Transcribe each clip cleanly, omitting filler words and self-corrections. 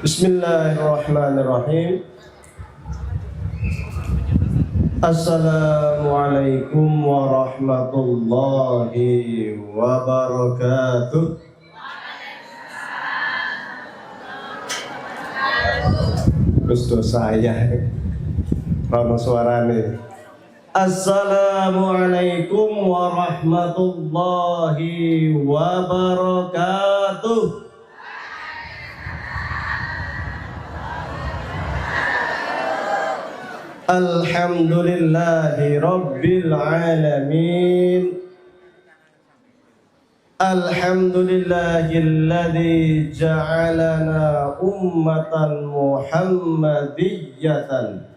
Bismillahirrahmanirrahim. Assalamualaikum warahmatullahi wabarakatuh. Gusto saya Rama suarane. Assalamualaikum warahmatullahi wabarakatuh. Alhamdulillahi rabbil alamin. Alhamdulillahilladzi ja'alana ummatan muhammadiyyatan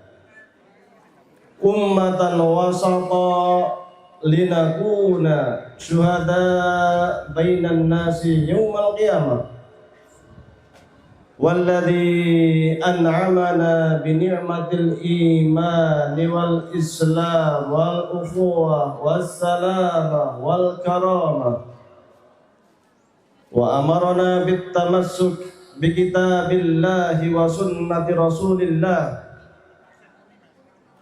ummatan wasata linakuna syuhada bainan nasi yaumal qiyamah. Walladzi an'amana bi ni'matil iman wal islam wal ukhuwah was salamah wal karamah wa amarna bit tamassuk bi kitabillahi wa sunnati rasulillah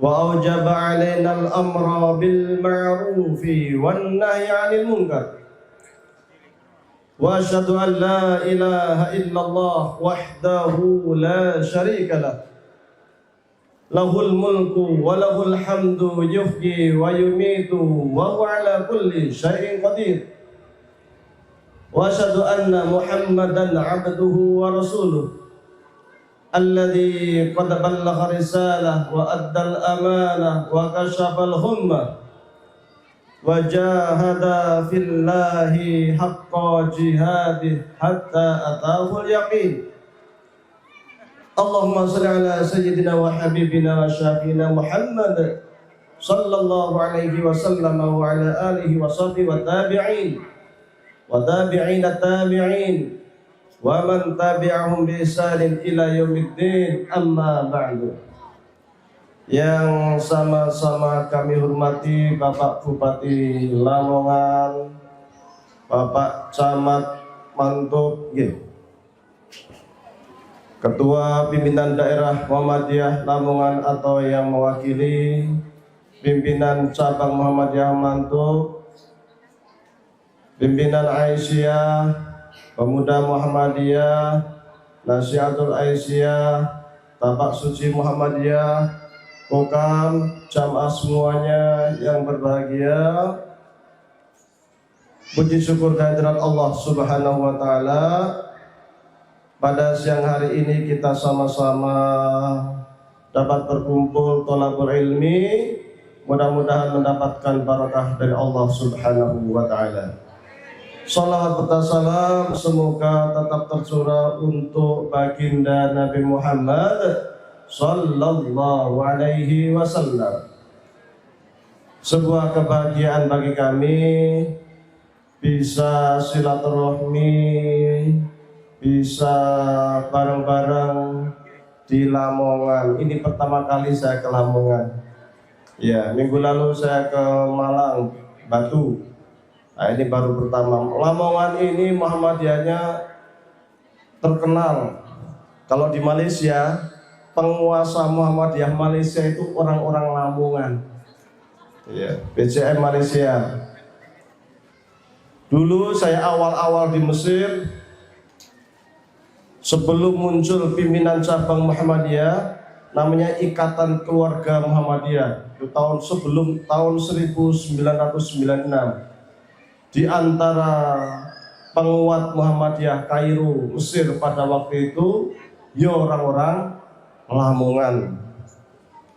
wa aujaba alaina al amra bil ma'rufi wan nahyi 'anil munkar. Wa asyhadu an la ilaha illallah wahdahu la syarika lah. Lahul mulku wa lahul hamdu yuhyi wa yumitu wa huwa ala kulli syai'in qadir. Wa asyhadu anna Muhammadan 'abduhu wa rasuluh alladzi qad ballagha risalah wa addal amanah wa kashafal ghummah wa jahada fillahi haqqa jihadih hatta atahul yaqin. Allahumma shalli ala sayyidina wa habibina wa syafiina Muhammad sallallahu alaihi wasallam wa ala alihi wa sahbihi wa tabi'in wa tabi'ina tabi'in wa man tabi'ahum bi ihsanin ila yaumiddin, amma ba'du. Yang sama-sama kami hormati Bapak Bupati Lamongan, Bapak Camat Mantub, Ketua Pimpinan Daerah Muhammadiyah Lamongan atau yang mewakili Pimpinan Cabang Muhammadiyah Mantub, Pimpinan Aisyah, Pemuda Muhammadiyah, Nasihatul Aisyah, Tapak Suci Muhammadiyah, Kokam, jamaah semuanya yang berbahagia. Puji syukur kehadirat Allah Subhanahu wa taala. Pada siang hari ini kita sama-sama dapat berkumpul thalabul ilmi, mudah-mudahan mendapatkan barakah dari Allah Subhanahu wa taala. Salawat serta salam semoga tetap tercurah untuk baginda Nabi Muhammad sallallahu alaihi wasallam. Sebuah kebahagiaan bagi kami bisa silaturahmi, bisa bareng-bareng di Lamongan. Ini pertama kali saya ke Lamongan. Ya, minggu lalu saya ke Malang, Batu. Nah, ini baru pertama. Lamongan ini Muhammadiyahnya terkenal. Kalau di Malaysia, penguasa Muhammadiyah Malaysia itu orang-orang Lamongan. Ya, BCM Malaysia. Dulu saya awal-awal di Mesir, sebelum muncul pimpinan cabang Muhammadiyah, namanya Ikatan Keluarga Muhammadiyah. Itu sebelum tahun 1996. Di antara penguat Muhammadiyah Kairo, Mesir pada waktu itu, ya orang-orang Lamongan.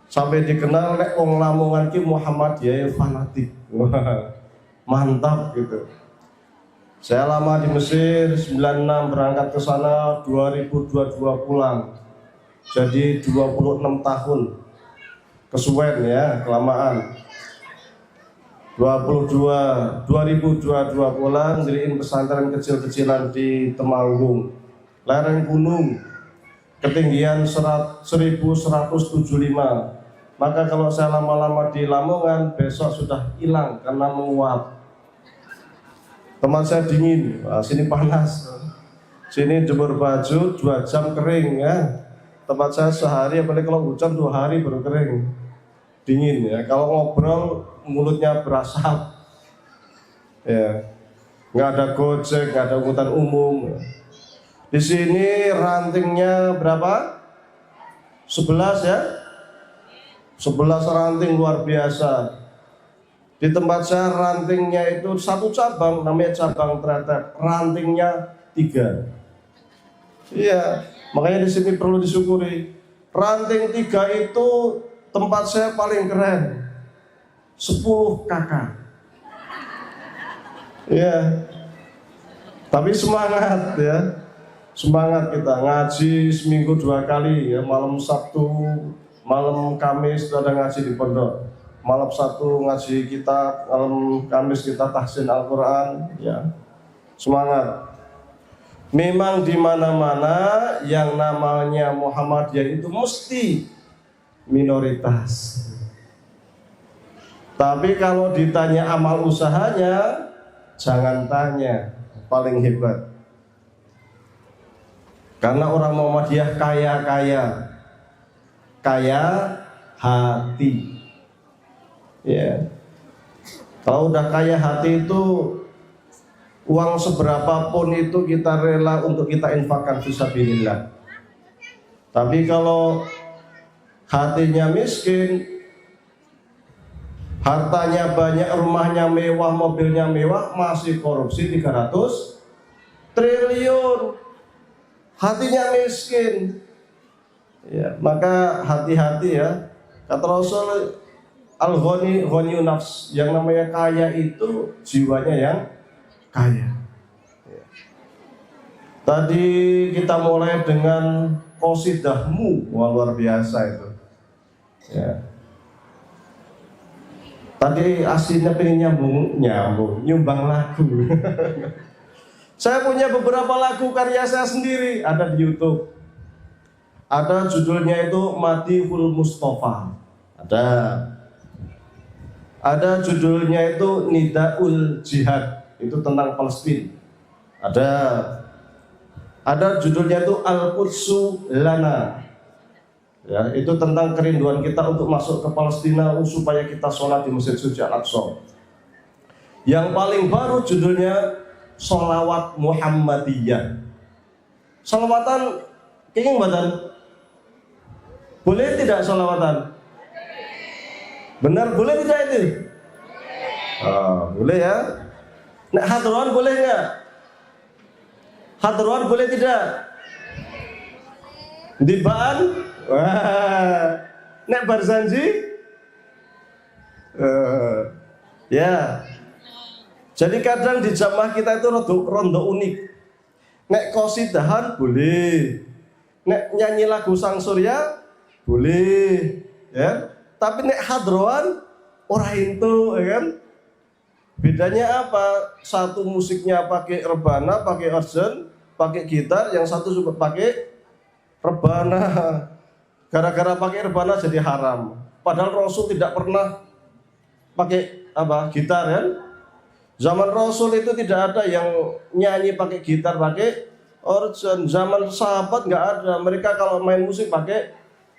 Sampai dikenal nek wong Lamongan ki Muhammadiyah fanatik. Mantap gitu. Saya lama di Mesir, 96 berangkat ke sana, 2022 pulang. Jadi 26 tahun. Kesuwen ya, kelamaan. 2022 pulang, diriin pesantren kecil-kecilan di Temanggung, lereng gunung, ketinggian 1175. Maka kalau saya lama-lama di Lamongan, besok sudah hilang karena menguap. Teman saya dingin, sini panas. Sini jemur baju 2 jam kering ya. Tempat saya sehari, apalagi kalau hujan 2 hari baru kering. Dingin ya. Kalau ngobrol mulutnya berasap. Ya. Nggak ada gojek, nggak ada angkutan umum. Di sini rantingnya berapa? 11 ya. 11 ranting luar biasa. Di tempat saya rantingnya itu 1 cabang, namanya cabang Tretet. Rantingnya 3. Iya, makanya di sini perlu disyukuri. Ranting 3 itu tempat saya paling keren. 10 kakak. Iya. Tapi semangat ya. Semangat kita ngaji seminggu 2 kali ya, malam Sabtu, malam Kamis itu ada ngaji di pondok. Malam Sabtu ngaji kita, malam Kamis kita tahsin Al-Qur'an ya. Semangat. Memang di mana-mana yang namanya Muhammadiyah itu mesti minoritas. Tapi kalau ditanya amal usahanya, jangan tanya, paling hebat. Karena orang Muhammadiyah kaya hati. Ya. Kalau udah kaya hati itu uang seberapapun itu kita rela untuk kita infakkan fisabilillah. Tapi kalau hatinya miskin, hartanya banyak, rumahnya mewah, mobilnya mewah, masih korupsi 300 triliun. Hatinya miskin. Ya, maka hati-hati ya. Kata Rasul, al-ghani ghaniyun nafs, yang namanya kaya itu jiwanya yang kaya. Ya. Tadi kita mulai dengan qasidahmu, wah luar biasa itu. Ya. Tadi aslinya pengen nyumbang lagu. Saya punya beberapa lagu karya saya sendiri, ada di YouTube. Ada judulnya itu Madihul Mustafa. Ada judulnya itu Nidaul Jihad, itu tentang Palestina. Ada judulnya itu Al-Qudsu Lana. Ya, itu tentang kerinduan kita untuk masuk ke Palestina supaya kita sholat di Masjid Suci Al-Aqsa. Yang paling baru judulnya Sholawat Muhammadiyah. Sholawatan kenging badan. Boleh tidak sholawatan? Benar boleh tidak itu? Boleh ya. Nek hadroan boleh nggak? Hadroan boleh tidak? Dibaan? Wah. Nek barzanji? Ya. Jadi kadang di jamaah kita itu rondo unik. Nek qasidahan boleh. Nek nyanyi lagu Sang Surya boleh, ya. Tapi nek hadroan ora itu, ya kan? Bedanya apa? Satu musiknya pakai rebana, pakai organ, pakai gitar, yang satu juga pakai rebana. Gara-gara pakai rebana jadi haram. Padahal Rasul tidak pernah pakai gitar, kan? Zaman Rasul itu tidak ada yang nyanyi pakai gitar, pakai organ. Zaman sahabat nggak ada. Mereka kalau main musik pakai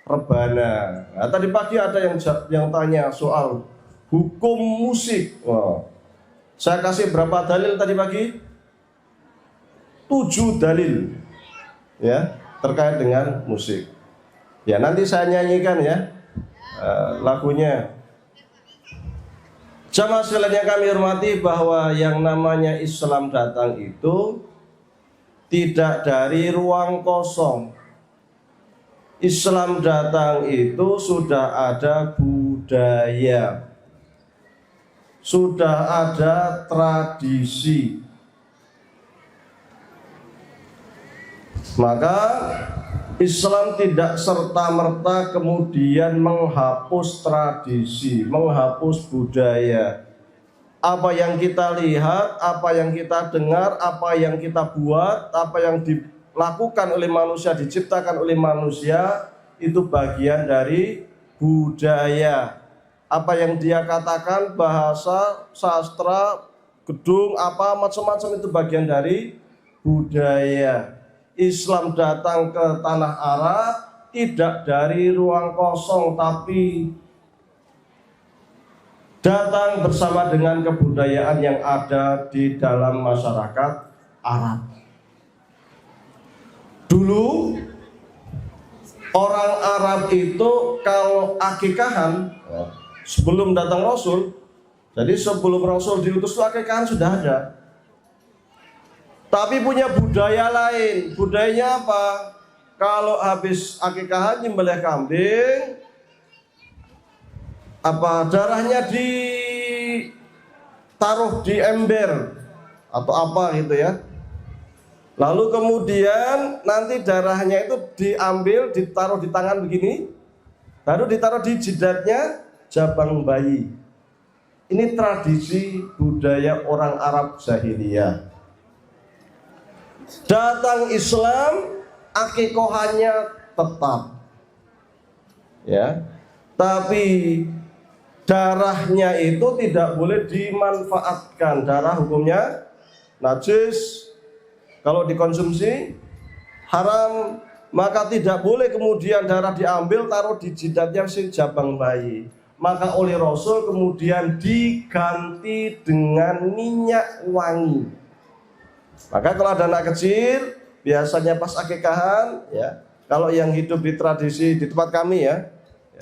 rebana. Nah, tadi pagi ada yang tanya soal hukum musik. Wow. Saya kasih berapa dalil tadi pagi? 7 dalil, ya, terkait dengan musik. Ya nanti saya nyanyikan ya lagunya. Jamaah sekalian yang kami hormati, bahwa yang namanya Islam datang itu tidak dari ruang kosong. Islam datang itu sudah ada budaya, sudah ada tradisi. Maka Islam tidak serta-merta kemudian menghapus tradisi, menghapus budaya. Apa yang kita lihat, apa yang kita dengar, apa yang kita buat, apa yang dilakukan oleh manusia, diciptakan oleh manusia, itu bagian dari budaya. Apa yang dia katakan, bahasa, sastra, gedung, apa macam-macam, itu bagian dari budaya. Islam datang ke tanah Arab tidak dari ruang kosong, tapi datang bersama dengan kebudayaan yang ada di dalam masyarakat Arab. Dulu orang Arab itu kalau akikahan sebelum datang Rasul, jadi sebelum Rasul diutus itu akikahan sudah ada. Tapi punya budaya lain. Budayanya apa? Kalau habis akikahan nyembelih kambing, darahnya ditaruh di ember atau apa gitu ya. Lalu kemudian nanti darahnya itu diambil, ditaruh di tangan begini, baru ditaruh di jidatnya jabang bayi. Ini tradisi budaya orang Arab jahiliyah. Datang Islam, akikohannya tetap, ya. Tapi darahnya itu tidak boleh dimanfaatkan. Darah hukumnya najis. Kalau dikonsumsi haram, maka tidak boleh kemudian darah diambil taruh di jidatnya si jabang bayi. Maka oleh Rasul kemudian diganti dengan minyak wangi. Maka kalau ada anak kecil biasanya pas akikahan, ya, kalau yang hidup di tradisi di tempat kami ya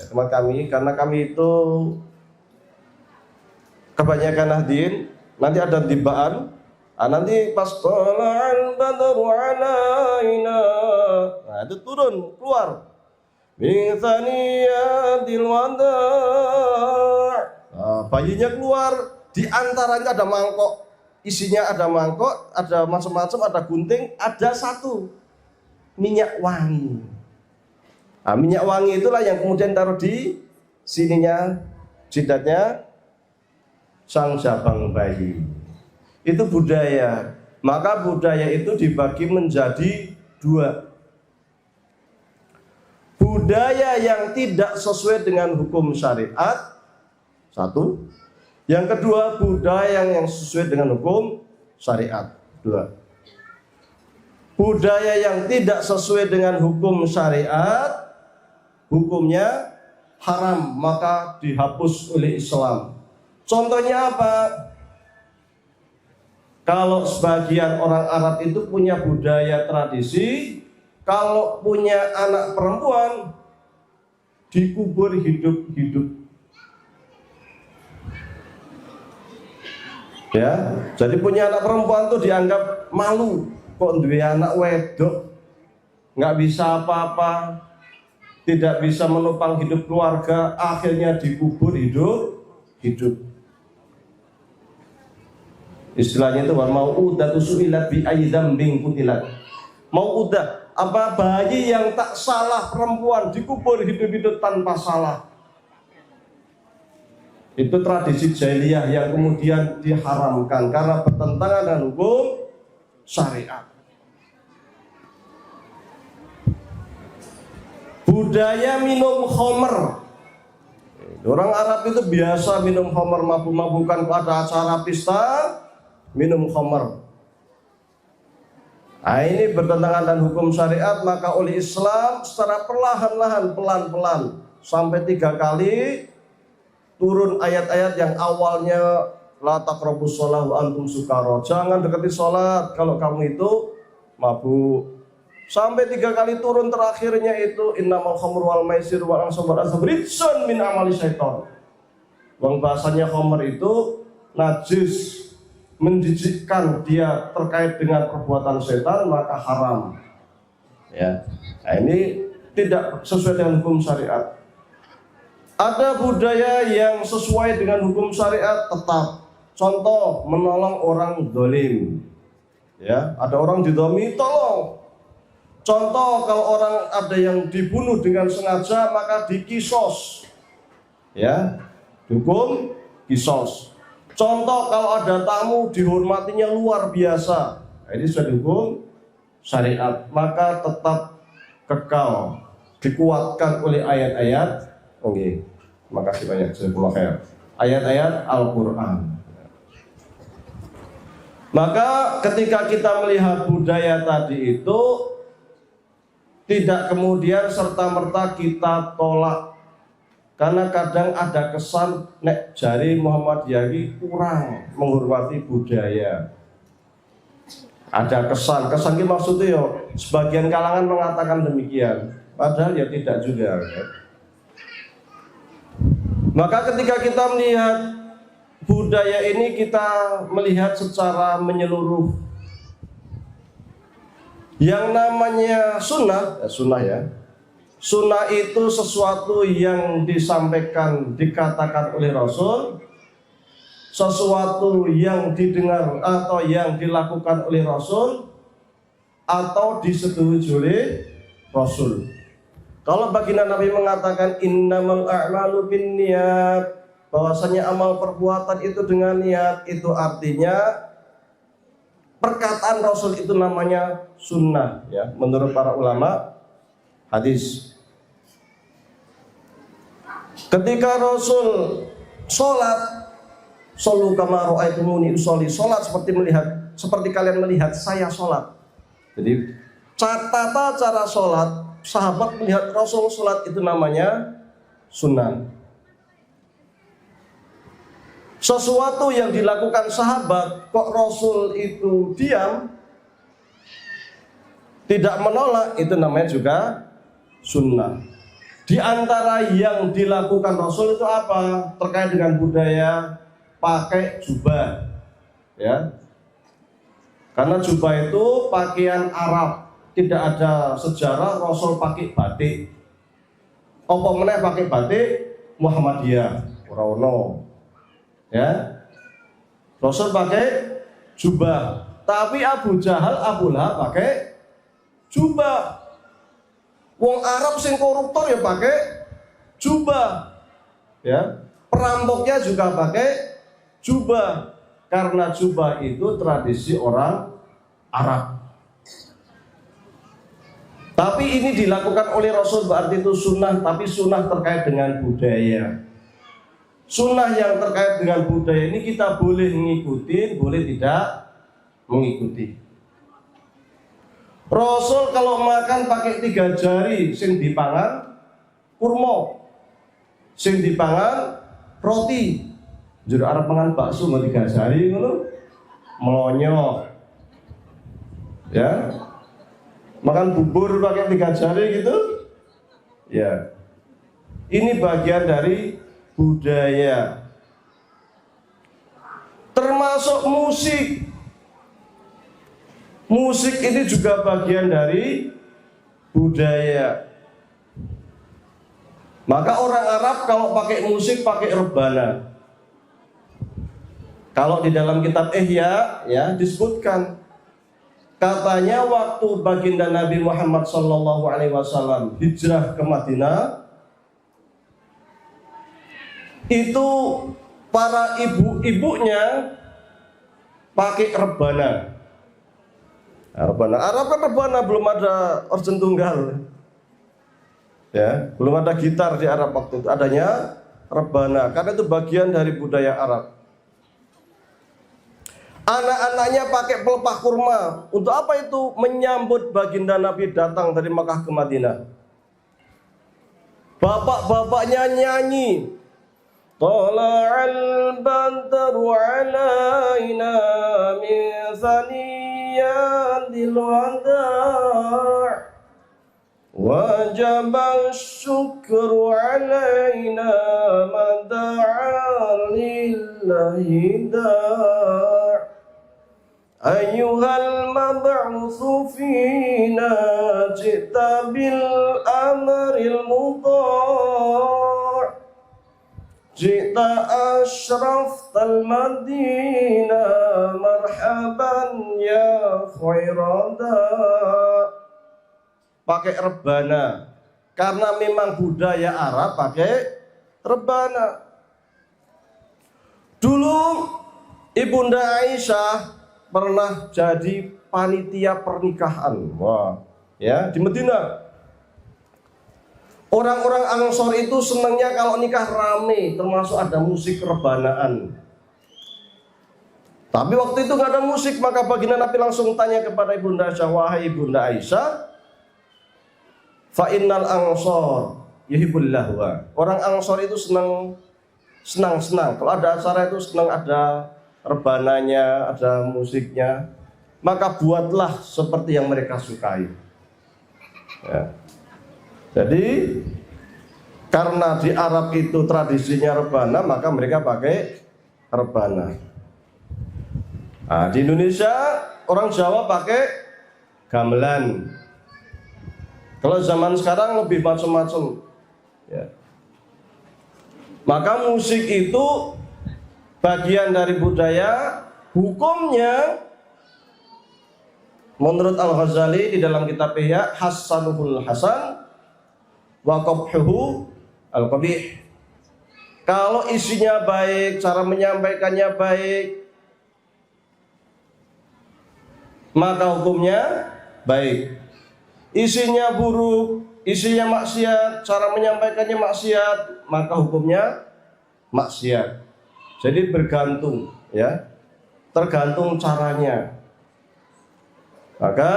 tempat kami, karena kami itu kebanyakan nahdien, nanti ada tibaan. Nanti pas tola'al badru alaina, nah itu turun keluar min thaniyatil wada'. Bayinya keluar, di antaranya ada mangkok, isinya ada mangkok, ada macam-macam, ada gunting, ada satu minyak wangi. Minyak wangi itulah yang kemudian taruh di sininya jidatnya sang jabang bayi. Itu budaya. Maka budaya itu dibagi menjadi dua. Budaya yang tidak sesuai dengan hukum syariat, satu. Yang kedua, budaya yang sesuai dengan hukum syariat, dua. Budaya yang tidak sesuai dengan hukum syariat, hukumnya haram, maka dihapus oleh Islam. Contohnya apa? Kalau sebagian orang Arab itu punya budaya tradisi, kalau punya anak perempuan dikubur hidup-hidup. Ya, jadi punya anak perempuan tuh dianggap malu, kok dua anak wedok, nggak bisa apa-apa, tidak bisa menopang hidup keluarga, akhirnya dikubur hidup. Istilahnya itu mau'udatu su'ilat bi ayyi dzambin qutilat. Mau'udah, apa bayi yang tak salah perempuan dikubur hidup-hidup tanpa salah. Itu tradisi jahiliyah yang kemudian diharamkan karena bertentangan dengan hukum syariat. Budaya minum khamr. Orang Arab itu biasa minum khamr, mabuk-mabukan pada acara pesta, minum khamr. Ini bertentangan dengan hukum syariat, maka oleh Islam secara perlahan-lahan, pelan-pelan sampai 3 kali turun ayat-ayat yang awalnya la taqrabus shalah wa antum sukara. Jangan dekati sholat kalau kamu itu mabuk. Sampai 3 kali turun terakhirnya itu innamal khamru wal maisir wal ansab wal azlam rijsun min amali syaitan. Wong bahasanya khamr itu najis, menjijikkan, dia terkait dengan perbuatan setan, maka haram. Ya. Nah, ini tidak sesuai dengan hukum syariat. Ada budaya yang sesuai dengan hukum syariat tetap. Contoh, menolong orang zalim. Ya, ada orang didolimi, tolong. Contoh, kalau orang ada yang dibunuh dengan sengaja, maka dikisos. Ya, hukum kisos. Contoh, kalau ada tamu dihormatinya luar biasa. Nah, ini sudah hukum syariat, maka tetap kekal, dikuatkan oleh ayat-ayat. Oke, terima kasih banyak. Ayat-ayat Al-Quran. Maka ketika kita melihat budaya tadi itu, tidak kemudian serta-merta kita tolak. Karena kadang ada kesan nek jari Muhammadiyah kurang menghormati budaya. Ada kesan ini maksudnya sebagian kalangan mengatakan demikian, padahal ya tidak juga. Maka ketika kita melihat budaya ini, kita melihat secara menyeluruh. Yang namanya sunnah ya. Sunnah itu sesuatu yang disampaikan, dikatakan oleh Rasul, sesuatu yang didengar atau yang dilakukan oleh Rasul, atau disetujui oleh Rasul. Kalau baginda Nabi mengatakan innamal a'malu binniyat, bahwasanya amal perbuatan itu dengan niat, itu artinya perkataan Rasul itu namanya sunnah ya, menurut para ulama hadis. Ketika Rasul sholat, sholu kama ra'aitumuni usolli, sholat seperti kalian melihat saya sholat. Jadi tata cara sholat, sahabat melihat Rasul sholat itu namanya sunnah. Sesuatu yang dilakukan sahabat kok Rasul itu diam, tidak menolak, itu namanya juga sunnah. Di antara yang dilakukan Rasul itu apa? Terkait dengan budaya, pakai jubah ya. Karena jubah itu pakaian Arab, tidak ada sejarah Rasul pakai batik. Apa meneh pakai batik Muhammadiyah, ora ono. Ya. Rasul pakai jubah, tapi Abu Jahal, Abu Lahab pakai jubah. Wong Arab sing koruptor ya pakai jubah. Ya. Perampoknya juga pakai jubah, karena jubah itu tradisi orang Arab. Tapi ini dilakukan oleh Rasul, berarti itu sunnah, tapi sunnah terkait dengan budaya. Sunnah yang terkait dengan budaya ini kita boleh mengikuti, boleh tidak mengikuti. Rasul kalau makan pakai 3 jari, sing dipangan kurma, sing dipangan roti. Juru Arab mangan bakso mau 3 jari ngono, melonyo. Ya. Makan bubur pakai 3 jari gitu. Ya. Ini bagian dari budaya. Termasuk musik. Musik ini juga bagian dari budaya. Maka orang Arab kalau pakai musik pakai rebana. Kalau di dalam kitab Ihya ya disebutkan, katanya waktu baginda Nabi Muhammad SAW hijrah ke Madinah, itu para ibu-ibunya pakai rebana. Rebana Arab kan rebana, belum ada organ tunggal. Ya, belum ada gitar di Arab waktu itu, adanya rebana karena itu bagian dari budaya Arab. Anak-anaknya pakai pelepah kurma. Untuk apa itu? Menyambut baginda Nabi datang dari Makkah ke Madinah. Bapak-bapaknya nyanyi, Tala'al badru alaina min saniyadil wada' wajaba syukru alaina mada'a lillahi da' ayyuhal mab'utsu fina ji'ta bil amril mudha' Jita ashraftal Madinah marhaban ya khairada. Pakai rebana karena memang budaya Arab pakai rebana. Dulu Ibunda Aisyah pernah jadi panitia pernikahan. Wah, ya, di Madinah. Orang-orang Ansor itu senangnya kalau nikah rame, termasuk ada musik rebanaan. Tapi waktu itu nggak ada musik, maka baginda Nabi langsung tanya kepada Ibunda Aisyah, wahai Ibunda Aisyah, Fa innal ansor yuhibbul lahwa. Orang Ansor itu senang. Kalau ada acara itu senang, ada rebananya, ada musiknya. Maka buatlah seperti yang mereka sukai. Ya. Jadi karena di Arab itu tradisinya rebana, maka mereka pakai rebana. Nah, di Indonesia orang Jawa pakai gamelan. Kalau zaman sekarang lebih macam-macam. Ya. Maka musik itu bagian dari budaya, hukumnya menurut Al-Ghazali di dalam kitab Ihya, hasanuhul hasan wa qabhuhu al-qabih. Kalau isinya baik, cara menyampaikannya baik, maka hukumnya baik. Isinya buruk, isinya maksiat, cara menyampaikannya maksiat, maka hukumnya maksiat. Jadi bergantung, ya, tergantung caranya. Maka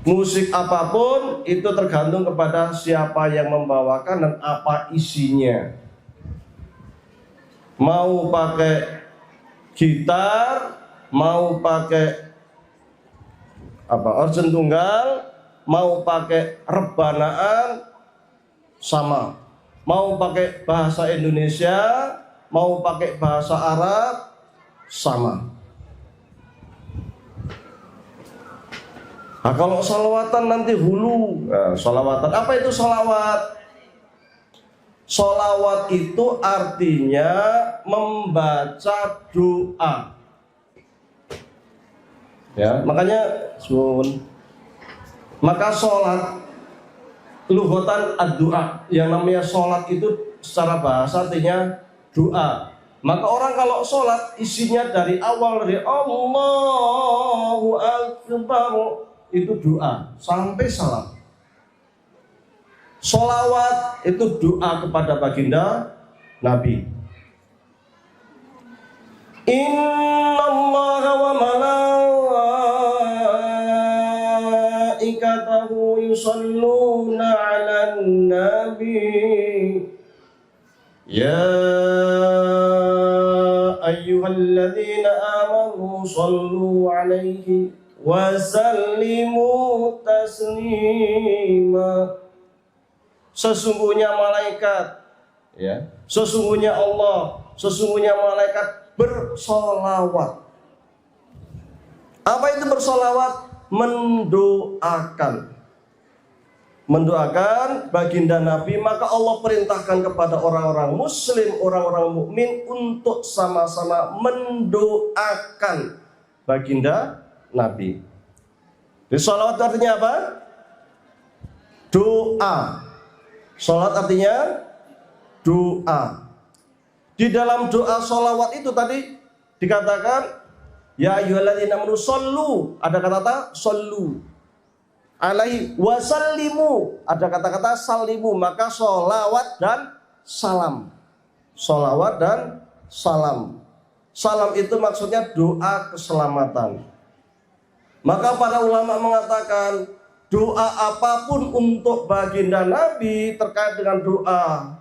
musik apapun itu tergantung kepada siapa yang membawakan dan apa isinya. Mau pakai gitar, mau pakai organ tunggal, mau pakai rebanaan, sama. Mau pakai bahasa Indonesia, mau pakai bahasa Arab, sama. Nah, kalau sholawatan nanti hulu. Nah, sholawatan, apa itu sholawat? Sholawat itu artinya membaca doa. Ya, makanya maka sholat lughatan ad-du'a, yang namanya sholat itu secara bahasa artinya doa. Maka orang kalau sholat isinya dari awal, dari Allahu Akbar, itu doa sampai salam. Sholawat itu doa kepada baginda Nabi. Innallaha wa malaikatahu yusalluna 'alan nabi. Ya ayyuhalladzina amanu shallu 'alaihi wa sallimu taslima. Sesungguhnya malaikat, ya, sesungguhnya Allah, sesungguhnya malaikat bersolawat. Apa itu bersolawat? Mendoakan baginda Nabi. Maka Allah perintahkan kepada orang-orang muslim, orang-orang mukmin untuk sama-sama mendoakan baginda Nabi. Jadi sholawat artinya apa? Doa. Sholat artinya doa. Di dalam doa sholawat itu tadi dikatakan, ya ayyuhalladzina amanu shollu, ada kata-kata shollu, alaihi wasallimu, ada kata-kata sallimu. Maka sholawat dan salam. Sholawat dan salam. Salam itu maksudnya doa keselamatan. Maka para ulama mengatakan doa apapun untuk baginda Nabi terkait dengan doa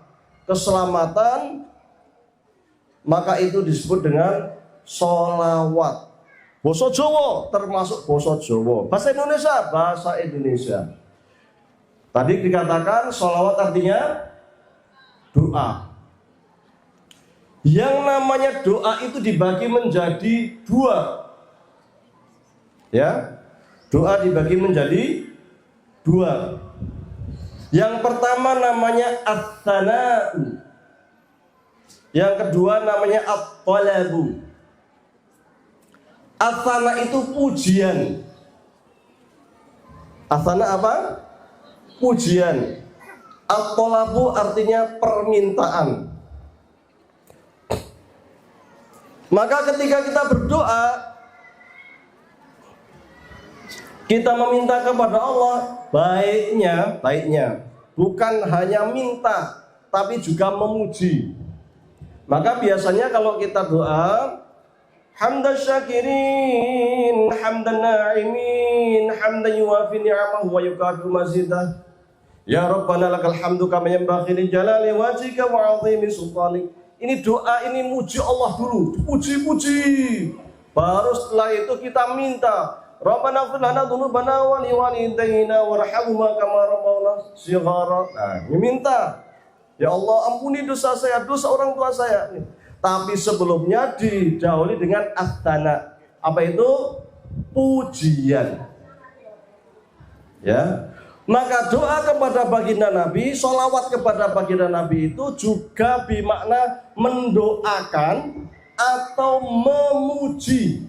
keselamatan, maka itu disebut dengan sholawat. Basa Jawa termasuk basa Jawa. Bahasa Indonesia, bahasa Indonesia. Tadi dikatakan sholawat artinya doa. Yang namanya doa itu dibagi menjadi dua. Ya, doa dibagi menjadi dua. Yang pertama namanya at-thana'u. Yang kedua namanya at-talabu. At-thana itu pujian. At-thana apa? Pujian. At-talabu artinya permintaan. Maka ketika kita berdoa, kita meminta kepada Allah, baiknya bukan hanya minta, tapi juga memuji. Maka biasanya kalau kita doa, hamdan syakirin, hamdan na'imin, hamdan yuwafi ni'amahu wa yukafiru mazidah. Ya Rabbana lakal hamdu kama yanbaghi li jalali wajhika wa 'azimi sultanik. Ini doa, ini muji Allah dulu, puji-puji. Baru setelah itu kita minta, Rabbana ighfir lana dzunubana wa liwalidayna warhamhuma kama rabbawna shighara. Nah, ini minta, ya Allah ampuni dosa saya, dosa orang tua saya. Tapi sebelumnya didahului dengan astana. Apa itu? Pujian. Ya. Maka doa kepada baginda Nabi, sholawat kepada baginda Nabi itu juga bermakna mendoakan atau memuji.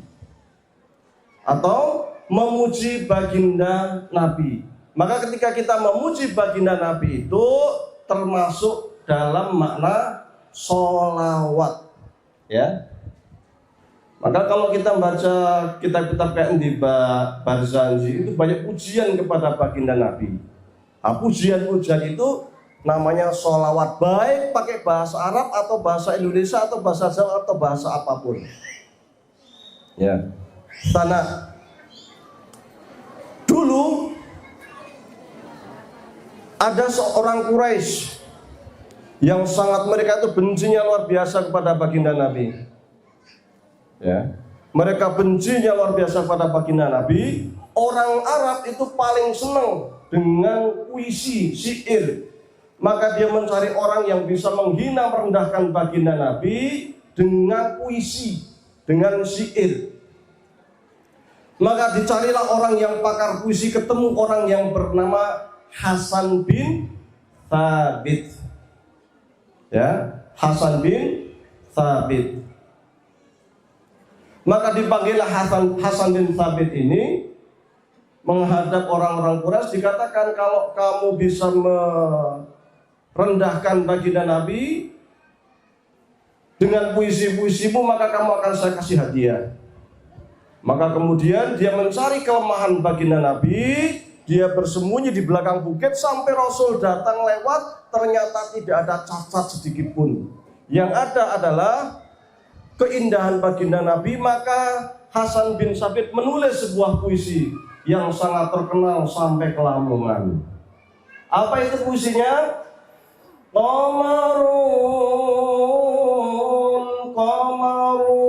Atau memuji baginda Nabi. Maka ketika kita memuji baginda Nabi itu termasuk dalam makna sholawat. Ya. Maka kalau kita baca kitab-kitab kayak di Barzanji itu banyak pujian kepada baginda Nabi. Nah, pujian-pujian itu namanya sholawat, baik pakai bahasa Arab atau bahasa Indonesia atau bahasa Jawa atau bahasa apapun. Ya. Sana dulu ada seorang Quraisy yang sangat mereka itu bencinya luar biasa kepada baginda Nabi. Ya, mereka bencinya luar biasa pada baginda Nabi. Orang Arab itu paling senang dengan puisi, syair. Maka dia mencari orang yang bisa menghina merendahkan baginda Nabi dengan puisi, dengan syair. Maka dicarilah orang yang pakar puisi, ketemu orang yang bernama Hasan bin Thabit. Ya, Hasan bin Thabit. Maka dipanggillah Hasan bin Thabit ini menghadap orang-orang Quraisy, dikatakan kalau kamu bisa merendahkan baginda Nabi dengan puisi-puisimu maka kamu akan saya kasih hadiah. Maka kemudian dia mencari kelemahan baginda Nabi, dia bersembunyi di belakang bukit sampai Rasul datang lewat, ternyata tidak ada cacat sedikit pun. Yang ada adalah keindahan baginda Nabi. Maka Hasan bin Thabit menulis sebuah puisi yang sangat terkenal sampai ke Lamongan. Apa itu puisinya? Qamarun, qamarun,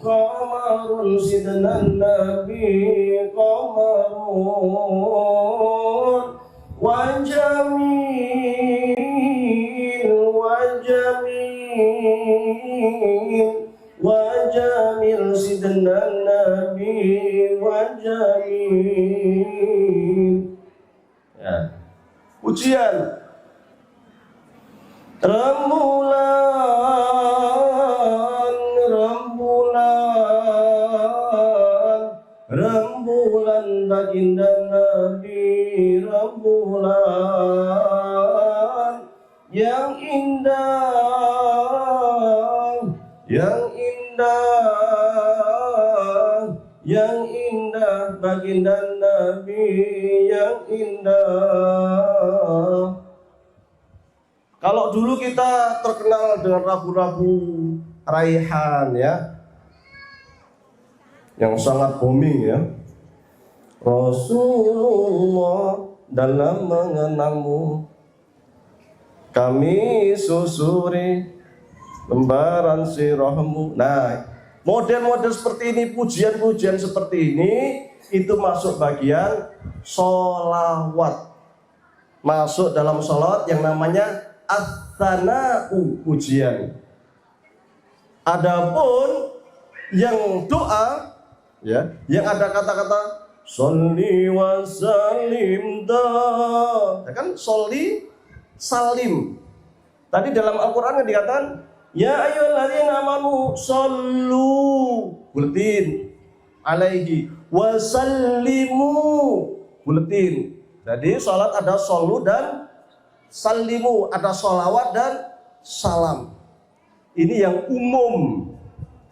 qamarun sidnan Nabi, qamarun wa jamil, wa jamil, wa jamil sidna Nabi, wa jamil. Ya. Pujian. Rembulan, rembulan, rembulan baginda Nabi, rembulan yang indah, yang indah, yang indah baginda Nabi, yang indah. Kalau dulu kita terkenal dengan lagu-lagu Raihan ya, yang sangat booming ya. Rasulullah dalam mengenangmu kami susuri lembaran sirahmu. Nah, model-model seperti ini, pujian-pujian seperti ini, itu masuk bagian sholawat. Masuk dalam sholawat yang namanya as-sana'u, pujian. Adapun yang doa, ya, yang ada kata-kata sholli wa salim dah, ya kan, sholli, salim. Tadi dalam Al-Quran dikatakan ya ayyuhalladzina amanu shollu, buletin, alaihi wasallimu, buletin. Jadi sholat ada shollu dan sallimu, ada sholawat dan salam. Ini yang umum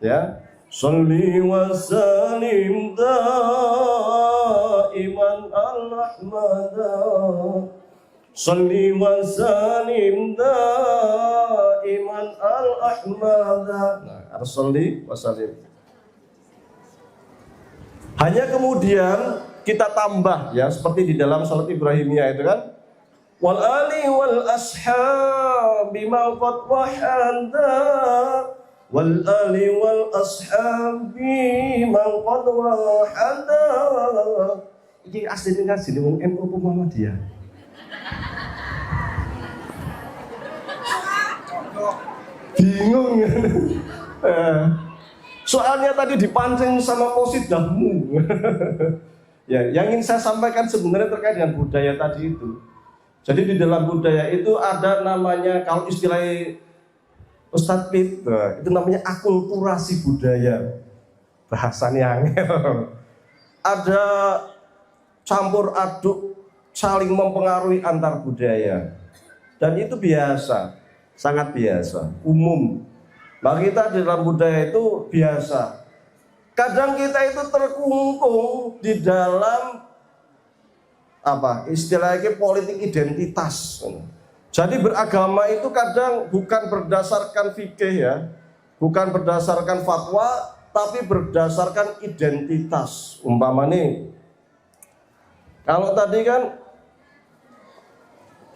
ya. Sholli wa sallim daiman al-ahmada, Salli wa sallim daiman al-ahmada. Nah, salli wa sallim. Hanya kemudian kita tambah ya, seperti di dalam salat Ibrahimiyah itu kan, wal ali wal ashabi ma qad wahanda, wal ali wal ashabi ma qad wahanda. Iki asline ngaji wong MU Muhammadiyah. Bingung soalnya tadi dipancing sama Posidahmu. Ya, yang ingin saya sampaikan sebenarnya terkait dengan budaya tadi itu. Jadi di dalam budaya itu ada namanya, kalau istilah Ustadz Pit, itu namanya akulturasi budaya. Bahasanya angel. Ada campur aduk, saling mempengaruhi antar budaya. Dan itu biasa, sangat biasa, umum. Nah, kita di dalam budaya itu biasa. Kadang kita itu terkungkung di dalam apa istilahnya politik identitas. Jadi beragama itu kadang bukan berdasarkan fikih ya, bukan berdasarkan fatwa, tapi berdasarkan identitas. Umpama nih, kalau tadi kan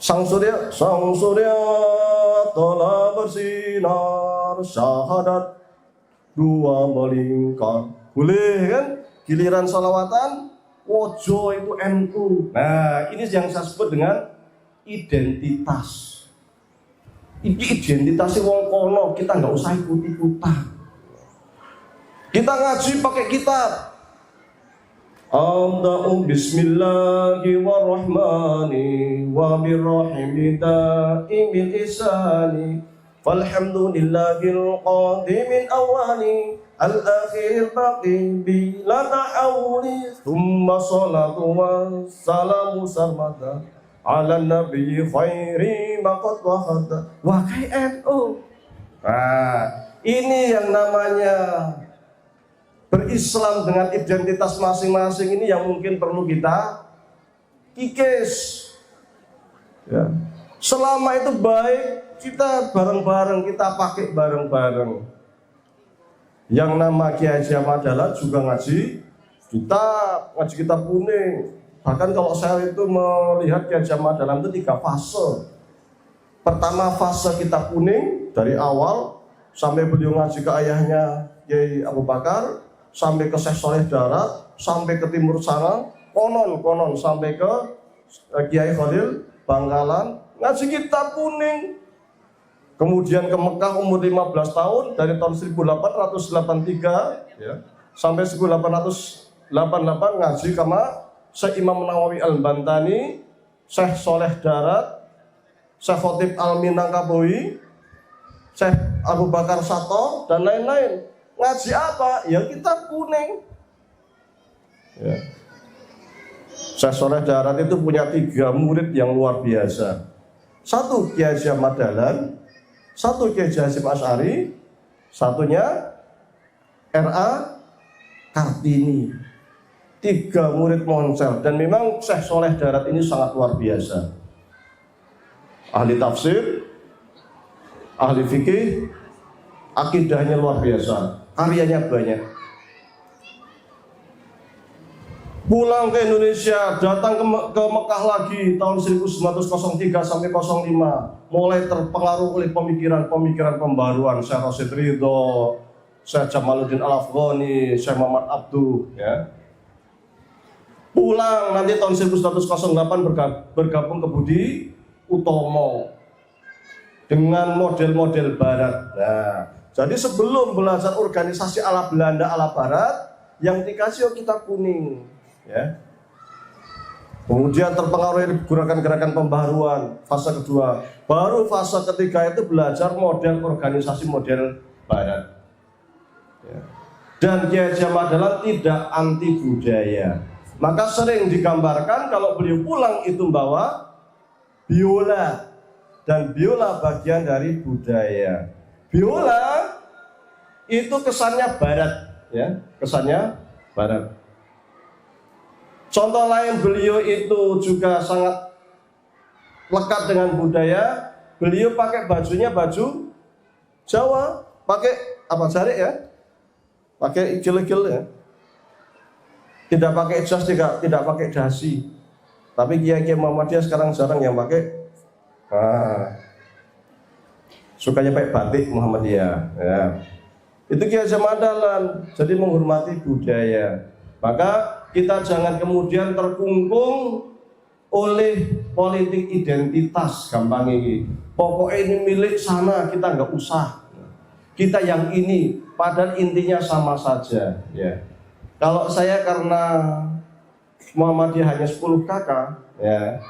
sang surya telah bersinar, syahadat dua melingkar. Boleh kan? Giliran salawatan, wojo itu NU. Nah, ini yang saya sebut dengan identitas. Ini identitasnya wong kono, kita nggak usah ikut-ikutan. Kita ngaji pakai kitab. Abda'u bismillahirrahmani wa birrahimi da'imil isani falhamdulillahil qadimin awani al-akhir baqi bila ta'awli thumma salatu wassalamu sarmada ala nabi khairi maqad wahada wa KNU. Nah, ini yang namanya berislam dengan identitas masing-masing, ini yang mungkin perlu kita kikis ya. Selama itu baik, kita bareng-bareng, kita pakai bareng-bareng. Yang nama Kiai Haji Ahmad Dahlan juga ngaji kitab kuning. Bahkan kalau saya itu melihat Kiai Haji Ahmad Dahlan itu 3 fase. Pertama fase kitab kuning, dari awal sampai beliau ngaji ke ayahnya Kiai Abu Bakar, sampai ke Syekh Soleh Darat, sampai ke timur sana, konon sampai ke Kiai Khalil Bangkalan, ngaji kitab kuning. Kemudian ke Mekah umur 15 tahun, dari tahun 1883 ya, sampai 1888 ngaji sama Syekh Imam Nawawi Al-Bantani, Syekh Soleh Darat, Syekh Khotib Al-Minangkabau, Syekh Abu Bakar Sato, dan lain-lain. Ngaji apa? Ya kitab kuning ya. Syekh Soleh Darat itu punya 3 murid yang luar biasa. 1 Kiai Haji Ahmad Dahlan, 1 Kiai Hasyim Asy'ari, satunya R.A. Kartini. 3 murid monsel. Dan memang Syekh Soleh Darat ini sangat luar biasa. Ahli tafsir, ahli fikih, akidahnya luar biasa, karyanya banyak. Pulang ke Indonesia, datang ke Mekah lagi tahun 1903 sampai 05, mulai terpengaruh oleh pemikiran-pemikiran pembaruan Syekh Rasyid Ridho, Syekh Jamaluddin Al-Afghani, Syekh Muhammad Abduh ya. Pulang nanti tahun 1908 bergabung ke Budi Utomo dengan model-model barat. Nah, jadi sebelum belajar organisasi ala Belanda ala barat, yang dikasih kitab kuning ya. Kemudian terpengaruh gerakan-gerakan pembaruan fase kedua. Baru fase ketiga itu belajar model organisasi model barat ya. Dan Kiai Haji Ahmad Dahlan tidak anti budaya. Maka sering digambarkan kalau beliau pulang itu bawa biola, dan biola bagian dari budaya. Biola itu kesannya barat ya, kesannya barat. Contoh lain, beliau itu juga sangat lekat dengan budaya. Beliau pakai bajunya baju Jawa, pakai apa jarik ya, pakai igil-igil ya, tidak pakai jas, tidak pakai dasi. Tapi kiai-kiai Muhammadiyah sekarang jarang yang pakai, sukanya pakai batik Muhammadiyah. Ya. Itu kiai zaman dahlan, jadi menghormati budaya. Maka kita jangan kemudian terkungkung oleh politik identitas, gampang ini. Pokoknya ini milik sana, kita nggak usah. Kita yang ini, padahal intinya sama saja. Ya. Kalau saya karena Muhammadiyah hanya 10 kakak, ya,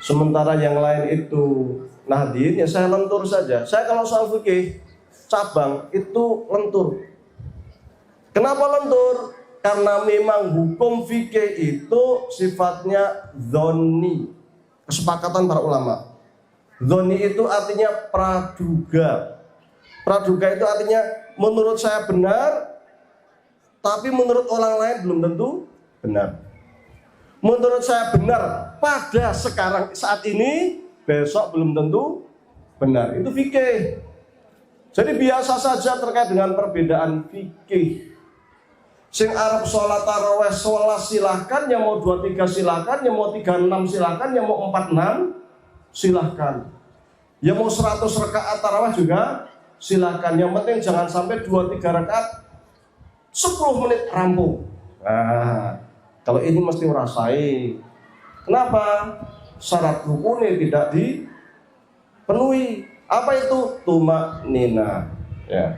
sementara yang lain itu Nahdien, ya saya lentur saja. Saya kalau soal fikih cabang itu lentur. Kenapa lentur? Karena memang hukum fikih itu sifatnya dzonni, kesepakatan para ulama. Dzonni itu artinya praduga. Praduga itu artinya menurut saya benar, tapi menurut orang lain belum tentu benar. Menurut saya benar pada sekarang saat ini, besok belum tentu benar. Itu fikih. Jadi biasa saja terkait dengan perbedaan fikih. Sing Arab sholat taraweh 11 silahkan, yang mau 23 silahkan, yang mau 36 silahkan, yang mau 46 silahkan. Yang mau 100 rakaat taraweh juga silahkan. Yang penting jangan sampai 2-3 rakaat 10 menit rampung. Nah, kalau ini mesti merasai. Kenapa? Syarat rukunnya tidak dipenuhi. Apa itu? Tumak nina. Ya.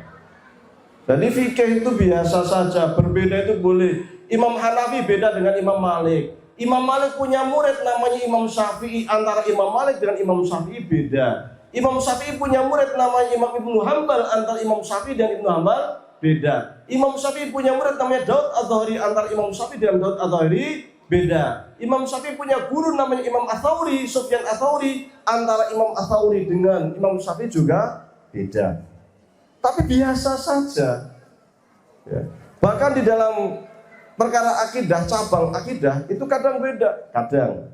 Jadi fikih itu biasa saja. Berbeda itu boleh. Imam Hanafi beda dengan Imam Malik. Imam Malik punya murid namanya Imam Syafi'i. Antara Imam Malik dengan Imam Syafi'i beda. Imam Syafi'i punya murid namanya Imam Ibnu Hanbal. Antara Imam Syafi'i dan Ibnu Hanbal beda. Imam Syafi'i punya murid namanya Daud Az-Zahiri. Antara Imam Syafi'i dan Daud Az-Zahiri beda. Imam Syafi'i punya guru namanya Imam Ats-Tsauri, Sufyan Ats-Tsauri. Antara Imam Ats-Tsauri dengan Imam Syafi'i juga beda. Tapi biasa saja. Ya. Bahkan di dalam perkara akidah, cabang akidah itu kadang beda, kadang.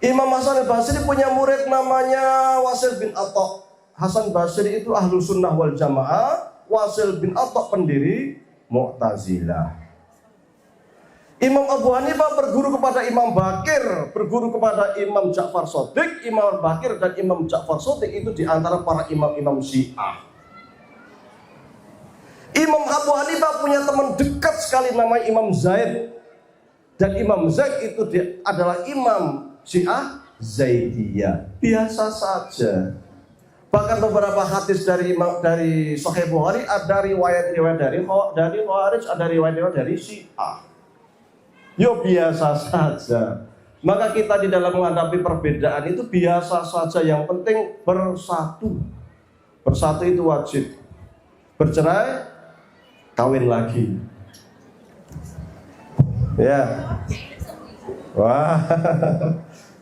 Imam Hasan Basri punya murid namanya Wasil bin Atha. Hasan Basri itu ahlu sunnah wal jamaah. Wasil bin Atha pendiri Mu'tazilah. Imam Abu Hanifah berguru kepada Imam Bakir, berguru kepada Imam Ja'far Shadiq. Imam Bakir dan Imam Ja'far Shadiq itu diantara para imam-imam Syiah. Imam Abu Hanifah punya teman dekat sekali namanya Imam Zaid. Dan Imam Zaid itu adalah imam Syiah Zaidiyah. Biasa saja. Bahkan beberapa hadis dari Sahih Bukhari ada riwayat-riwayat dari Khawarij, ada riwayat-riwayat dari Syiah. Yo biasa saja. Maka kita di dalam menghadapi perbedaan itu biasa saja. Yang penting bersatu. Bersatu itu wajib. Bercerai, kawin lagi. Ya. Wah.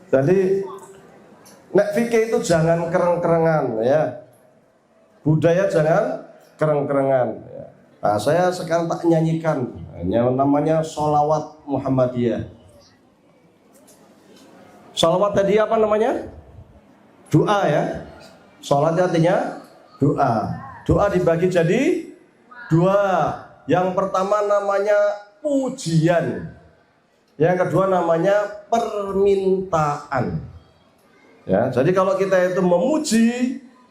Jadi nek fikih itu jangan kereng-kerengan ya. Budaya jangan kereng-kerengan ya. Nah, saya sekarang tak nyanyikan yang namanya sholawat Muhammadiyah. Sholawat tadi apa namanya? Doa ya. Sholat artinya doa. Doa dibagi jadi 2. Yang pertama namanya pujian. Yang kedua namanya permintaan. Ya, jadi kalau kita itu memuji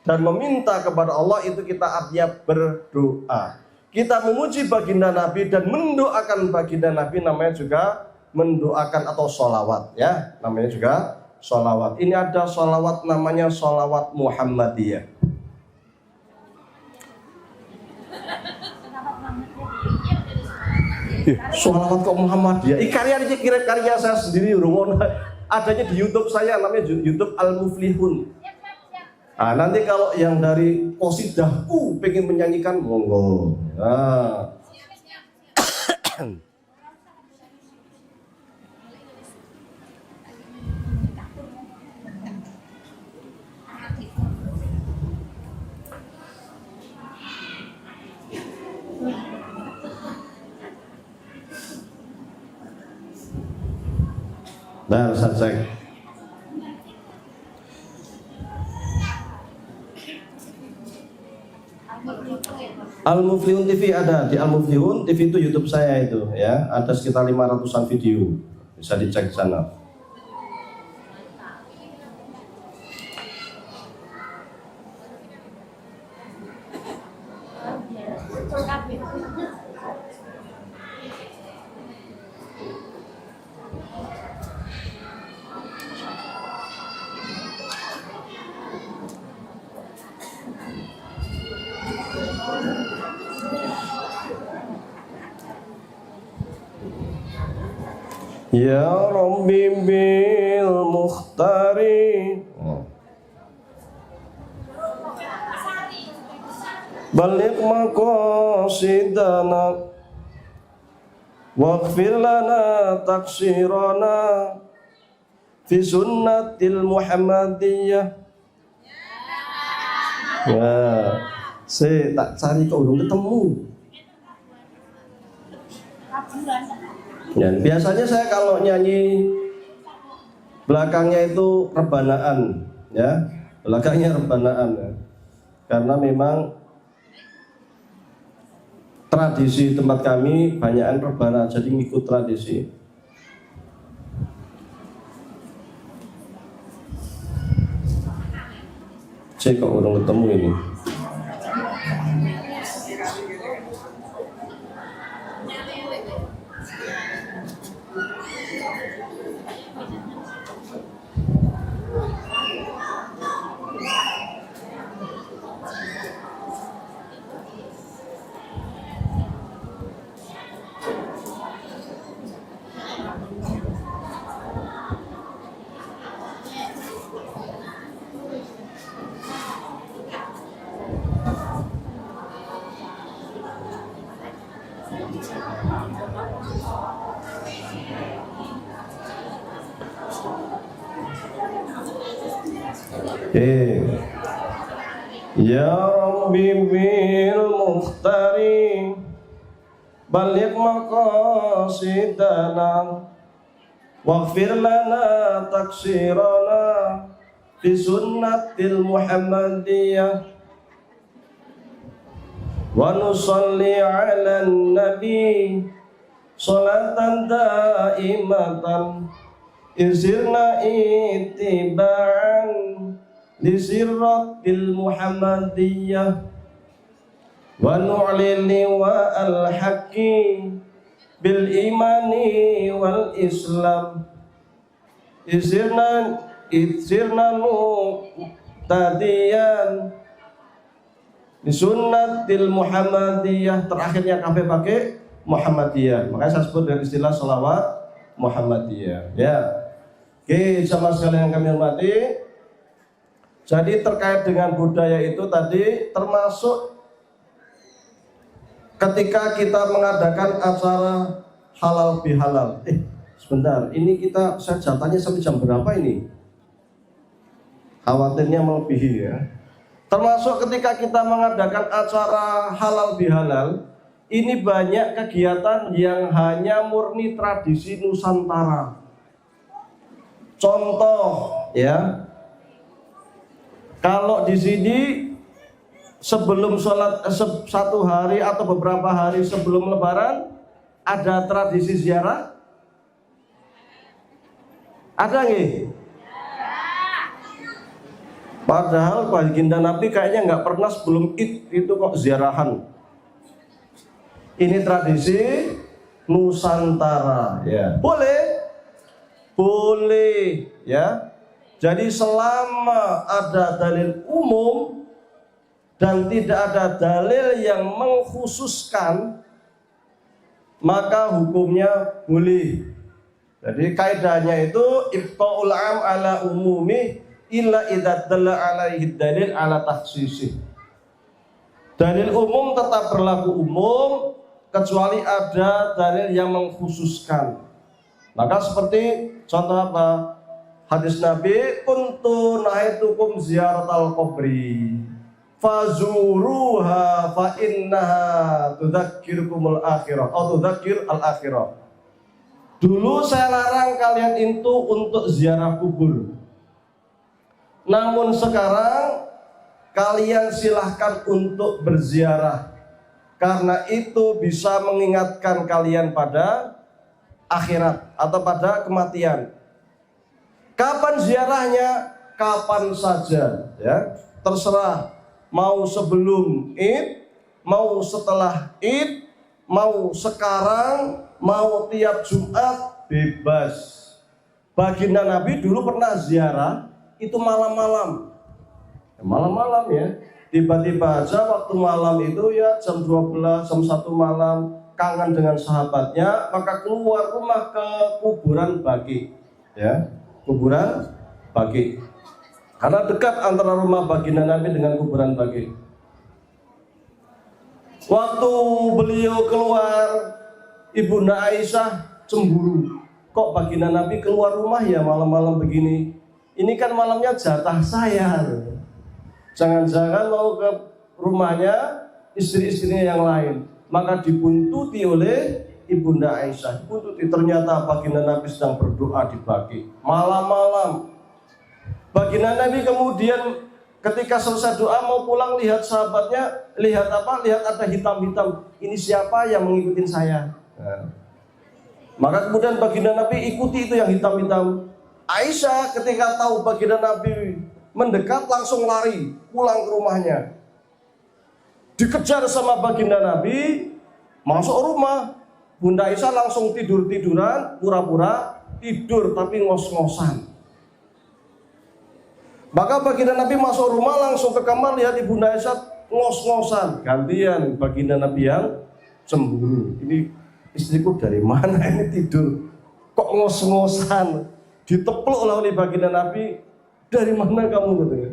dan meminta kepada Allah itu kita artinya berdoa. Kita memuji baginda Nabi dan mendoakan baginda Nabi namanya juga mendoakan atau sholawat ya, namanya juga sholawat. Ini ada sholawat namanya sholawat Muhammadiyah. Sholawat kok Muhammadiyah? Karya saya sendiri rungon. Adanya di YouTube saya namanya YouTube Al-Muflihun. Nah, nanti kalau yang dari Qosidahku pengen menyanyikan monggo. Nah. Nah, saya Al Muflihun TV ada di Al Muflihun TV itu YouTube saya itu ya, ada sekitar 500-an video, bisa dicek di sana. Ya Rabbi bil Mukhtari balik maqasidana waghfir lana taksirana fi sunnatil Muhammadiyah. Ya, saya tak cari kok belum ketemu. Ya, biasanya saya kalau nyanyi belakangnya itu rebanaan, ya, belakangnya rebanaan, ya. Karena memang tradisi tempat kami banyakan rebana, jadi ngikut tradisi. Saya kok belum ketemu ini. Ya Rabbi bil Mukhtari balik maqasidana waghfir lana taksirana fi sunnatil Muhammadiyah wa nusalli ala nabi salatan daimatan izirna itiba'an lisirratil Muhammadiyah wa nu'lili wa al-haqqi bil imani wal islam izirna tadiyan sunnatil Muhammadiyah. Terakhirnya kafe pakai Muhammadiyah, makanya saya sebut dengan istilah sholawat Muhammadiyah, ya. Oke, sama sekalian yang kami hormati, jadi terkait dengan budaya itu tadi termasuk ketika kita mengadakan acara halal bihalal. Sebentar, ini saya jatahnya sampai jam berapa ini? Khawatirnya melebihi, ya. Termasuk ketika kita mengadakan acara halal bihalal, ini banyak kegiatan yang hanya murni tradisi Nusantara. Contoh, ya. Kalau di sini sebelum sholat satu hari atau beberapa hari sebelum Lebaran ada tradisi ziarah, ada nggih? Padahal baginda Nabi kayaknya nggak pernah sebelum Id itu kok ziarahan. Ini tradisi Nusantara, ya. Boleh, ya. Jadi selama ada dalil umum dan tidak ada dalil yang mengkhususkan, maka hukumnya boleh. Jadi kaidahnya itu ibqaul am ala umumi illa idza dalla alaihi dalil ala takhsisih. Dalil umum tetap berlaku umum kecuali ada dalil yang mengkhususkan. Maka seperti contoh apa? Hadis Nabi, kuntu nahaitukum ziyaratal qabri fazuruha fa innaha tudzakkirukumul akhirah atau tudzakkir al akhirah. Dulu saya larang kalian itu untuk ziarah kubur. Namun sekarang kalian silahkan untuk berziarah, karena itu bisa mengingatkan kalian pada akhirat atau pada kematian. Kapan ziarahnya? Kapan saja, ya, terserah. Mau sebelum Id, mau setelah Id, mau sekarang, mau tiap Jumat, bebas. Baginda Nabi dulu pernah ziarah, itu malam-malam. Malam-malam ya, tiba-tiba aja waktu malam itu ya jam 12, jam 1 malam, kangen dengan sahabatnya, maka keluar rumah ke kuburan Baqi, ya, kuburan Baqi. Karena dekat antara rumah baginda Nabi dengan kuburan Baqi. Waktu beliau keluar, Ibunda Aisyah cemburu. Kok baginda Nabi keluar rumah ya malam-malam begini? Ini kan malamnya jatah saya. Jangan-jangan mau ke rumahnya istri-istrinya yang lain. Maka dibuntuti oleh Ibunda Aisyah. Dibuntuti, ternyata baginda Nabi sedang berdoa di Baqi malam-malam. Baginda Nabi kemudian ketika selesai doa mau pulang, lihat sahabatnya, lihat apa? Lihat ada hitam-hitam. Ini siapa yang mengikuti saya? Nah. Maka kemudian baginda Nabi ikuti itu yang hitam-hitam. Aisyah ketika tahu baginda Nabi mendekat langsung lari pulang ke rumahnya. Dikejar sama baginda Nabi, masuk rumah. Bunda Aisyah langsung tidur-tiduran, pura-pura tidur tapi ngos-ngosan. Maka baginda Nabi masuk rumah langsung ke kamar, lihat Ibunda Aisyah ngos-ngosan. Gantian baginda Nabi yang cemburu. Ini istriku dari mana ini tidur? Kok ngos-ngosan? Ditepluk lah oleh baginda Nabi. Dari mana kamu katanya?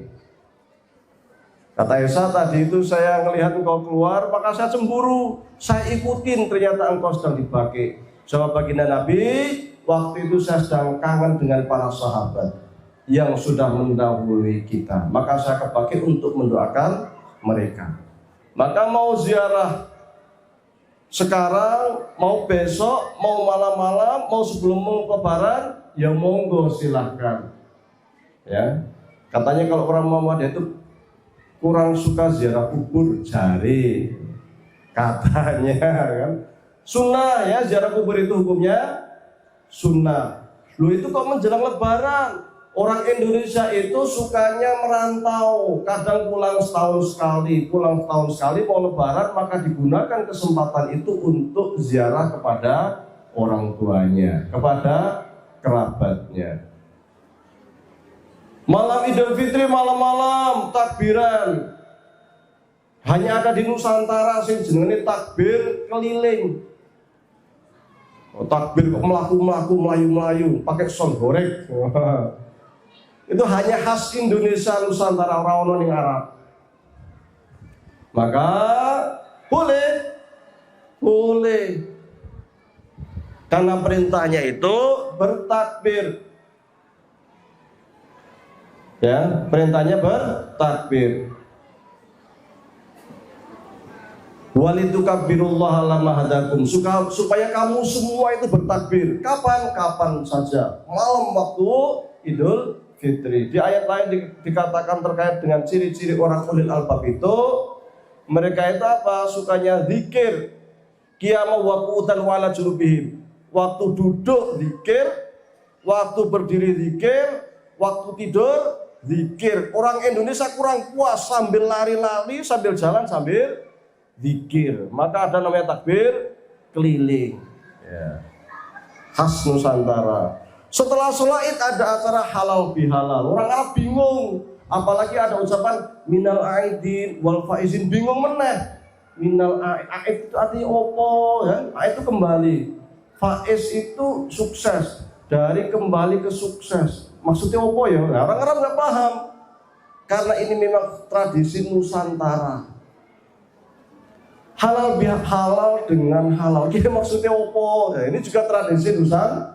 Kata Aisyah, tadi itu saya melihat engkau keluar, maka saya cemburu. Saya ikutin, ternyata engkau sedang di Baqi. Jawab baginda Nabi, waktu itu saya sedang kangen dengan para sahabat yang sudah mendahului kita, maka saya ke Baqi untuk mendoakan mereka. Maka mau ziarah sekarang, mau besok, mau malam-malam, mau sebelum Lebaran, ya monggo silahkan. Ya, katanya kalau orang Muhammadiyah itu kurang suka ziarah kubur, jari katanya kan. Sunnah ya, ziarah kubur itu hukumnya sunnah. Lu itu kok menjelang Lebaran? Orang Indonesia itu sukanya merantau, kadang pulang setahun sekali, mau Lebaran, maka digunakan kesempatan itu untuk ziarah kepada orang tuanya, kepada kerabatnya. Malam Idul Fitri, malam-malam takbiran. Hanya ada di Nusantara sing jenenge takbir keliling. Takbir kok melaku-melaku, melayu-melayu, pakai son goreng. Itu hanya khas Indonesia, Nusantara, orang yang Arab. Maka boleh. Karena perintahnya itu bertakbir. Ya, perintahnya bertakbir. Walitukabbirullaha ala ma hadakum, supaya kamu semua itu bertakbir. Kapan saja. Malam waktu Idul Fitri. Di ayat lain dikatakan terkait dengan ciri-ciri orang ulil albab itu, mereka itu apa? Sukanya zikir, qiyamah wa qu'udan wa ala junubihim. Waktu duduk zikir, waktu berdiri zikir, waktu tidur zikir. Orang Indonesia kurang puas, sambil lari-lari, sambil jalan, sambil zikir. Maka ada namanya takbir keliling. Ya. Khas Nusantara. Setelah sholat ada acara halal bihalal. Orang Arab bingung, apalagi ada ucapan minal aidin wal faizin, bingung meneh. Minal aid itu artinya opo ya? Aid itu kembali, faiz itu sukses, dari kembali ke sukses. Maksudnya opo ya? Nah, orang Arab nggak paham, karena ini memang tradisi Nusantara. Halal bihalal dengan halal, kira maksudnya opo? Ya, ini juga tradisi Nusantara.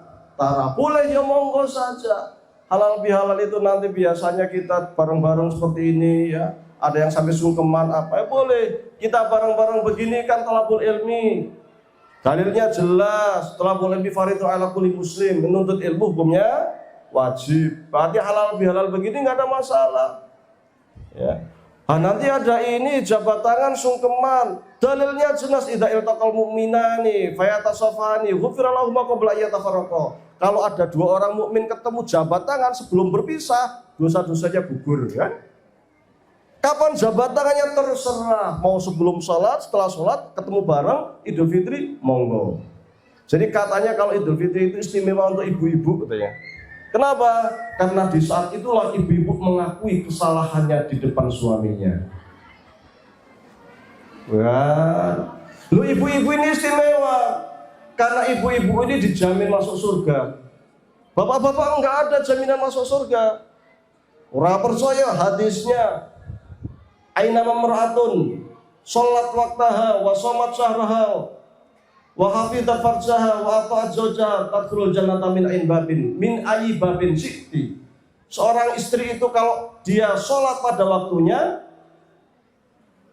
Boleh ya monggo saja. Halal bihalal itu nanti biasanya kita bareng-bareng seperti ini ya. Ada yang sampai sungkeman apa ya, boleh. Kita bareng-bareng begini kan thalabul ilmi. Dalilnya jelas, thalabul ilmi fardhu ala kulli muslim. Menuntut ilmu hukumnya wajib. Berarti halal bihalal begini nggak ada masalah. Ya. Nanti ada ini jabat tangan sungkeman. Dalilnya jelas idza iltaqal mu'minani fayatasafani ghufira lahum ma qabla yatafarraqa. Kalau ada dua orang mukmin ketemu jabat tangan sebelum berpisah, dosa-dosanya gugur kan? Kapan jabat tangannya terserah, mau sebelum sholat, setelah sholat, ketemu bareng Idul Fitri, monggo. Jadi katanya kalau Idul Fitri itu istimewa untuk ibu-ibu katanya. Kenapa? Karena di saat itulah ibu-ibu mengakui kesalahannya di depan suaminya. Wah, lu ibu-ibu ini istimewa karena ibu-ibu ini dijamin masuk surga. Bapak-bapak enggak ada jaminan masuk surga. Orang percaya hadisnya. Aina mamra'atun sholat waqtaha wa shamat syahraha wa hafidhat farjaha wa ata'at zawjaha tadkhulul jannata min ayyi babin syi'ti. Seorang istri itu kalau dia sholat pada waktunya,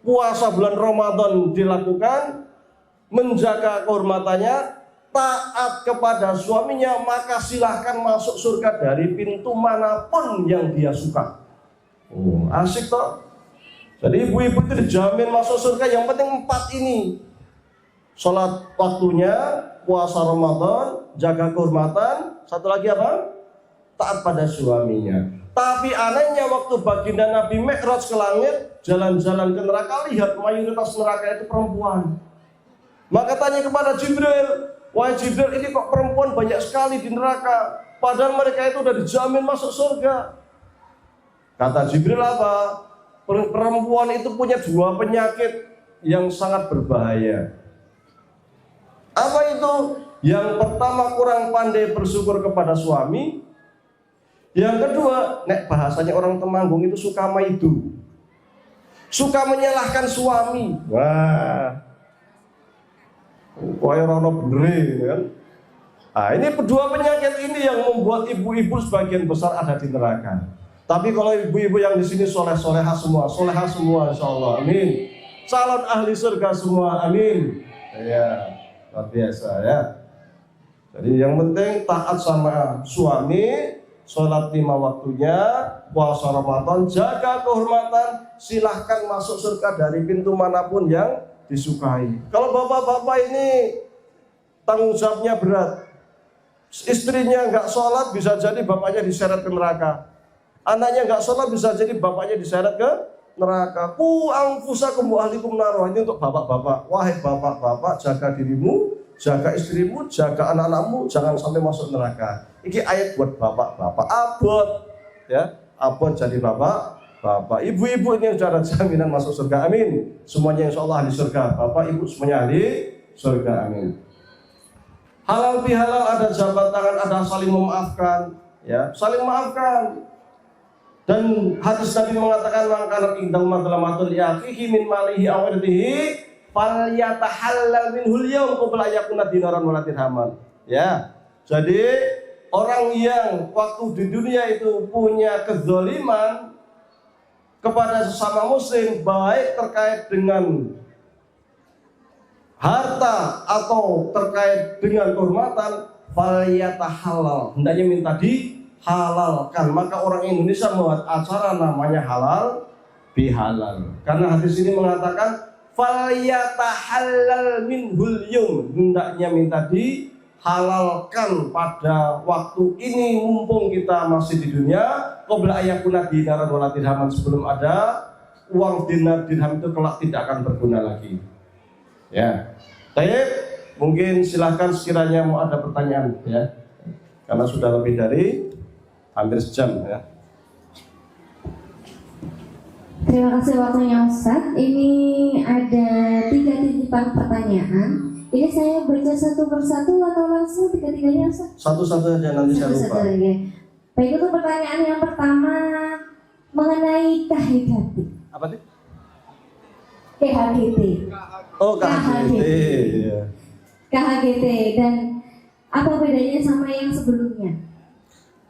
puasa bulan Ramadan dilakukan, menjaga kehormatannya, taat kepada suaminya, maka silahkan masuk surga dari pintu manapun yang dia suka. Asik toh. Jadi ibu-ibu itu dijamin masuk surga. Yang penting 4 ini: sholat waktunya, puasa Ramadan, jaga kehormatan, satu lagi apa? Taat pada suaminya. Tapi anehnya waktu baginda Nabi Mi'raj ke langit, jalan-jalan ke neraka, lihat mayoritas neraka itu perempuan. Maka tanya kepada Jibril, wahai Jibril, ini kok perempuan banyak sekali di neraka, padahal mereka itu udah dijamin masuk surga. Kata Jibril apa? Perempuan itu punya 2 penyakit yang sangat berbahaya. Apa itu? Yang pertama, kurang pandai bersyukur kepada suami. Yang kedua, nek bahasanya orang Temanggung itu suka maidu, suka menyalahkan suami. Wah, kaya rono bener kan? Ini 2 penyakit ini yang membuat ibu-ibu sebagian besar ada di neraka. Tapi kalau ibu-ibu yang di sini soleh-solehah semua, insya Allah, amin. Calon ahli surga semua, amin. Ya, luar biasa ya. Jadi yang penting taat sama suami, sholat 5 waktunya, puasa Ramadan, jaga kehormatan, silahkan masuk surga dari pintu manapun yang disukai. Kalau bapak-bapak ini tanggung jawabnya berat, istrinya nggak sholat bisa jadi bapaknya diseret ke neraka. Anaknya nggak sholat bisa jadi bapaknya diseret ke neraka. Ku anfusakum wa ahlikum nar. Ini untuk bapak-bapak. Wahai bapak-bapak, jaga dirimu, jaga istrimu, jaga anak-anakmu, jangan sampai masuk neraka. Ini ayat buat bapak-bapak. Abot, ya, abot jadi bapak-bapak. Ibu-ibu ini sudah ada jaminan masuk surga, amin. Semuanya insya Allah ahli surga. Bapak, ibu semuanya ahli surga, amin. Halal bihalal, ada jabat tangan, ada saling memaafkan, ya, saling memaafkan. Dan hadis Nabi mengatakan mangkana indal madlamatul yaqihi min malihi aw irdihi falyatahallal minhul yawm qabla yakuna dinaran wala dirhaman. Ya. Jadi orang yang waktu di dunia itu punya kezaliman kepada sesama muslim, baik terkait dengan harta atau terkait dengan kehormatan, falyatahallal, hendaknya minta dihalalkan. Maka orang Indonesia membuat acara namanya halal bihalal, karena hadis ini mengatakan falyatahallal minhul yum, hendaknya minta dihalalkan pada waktu ini mumpung kita masih di dunia, qabla ayakuna dinaran wala dirhaman, sebelum ada uang dinar dirham itu kelak tidak akan berguna lagi. Ya, baik, mungkin silahkan sekiranya mau ada pertanyaan ya, karena sudah lebih dari hampir sejam ya. Terima kasih waktunya Ustadz. Ini ada 3 titipan pertanyaan. Ini saya baca satu persatu atau langsung 3-3-nya Ustadz? Satu-satu aja, nanti saya lupa. Baik, itu pertanyaan yang pertama mengenai KHGT. Apa sih? KHGT. Oh, KHGT. KHGT, dan apa bedanya sama yang sebelumnya?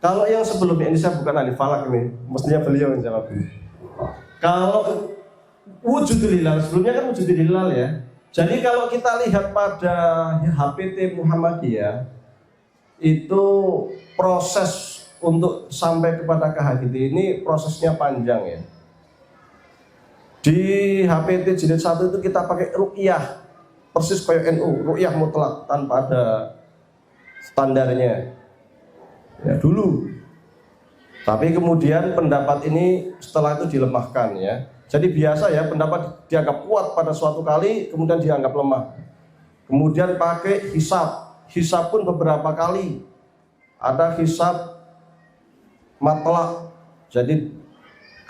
Kalau yang sebelumnya, ini saya bukan ahli falak ini, mestinya beliau yang jawab ini. Kalau wujudul hilal, sebelumnya kan wujudul hilal ya. Jadi kalau kita lihat pada HPT Muhammadiyah, itu proses untuk sampai kepada KHGT ini prosesnya panjang ya. Di HPT jilid 1 itu kita pakai ruqyah persis kayak NU, ruqyah mutlak tanpa ada standarnya ya dulu. Tapi kemudian pendapat ini setelah itu dilemahkan ya. Jadi biasa ya pendapat dianggap kuat pada suatu kali kemudian dianggap lemah. Kemudian pakai hisab, hisab pun beberapa kali. Ada hisab matlak. Jadi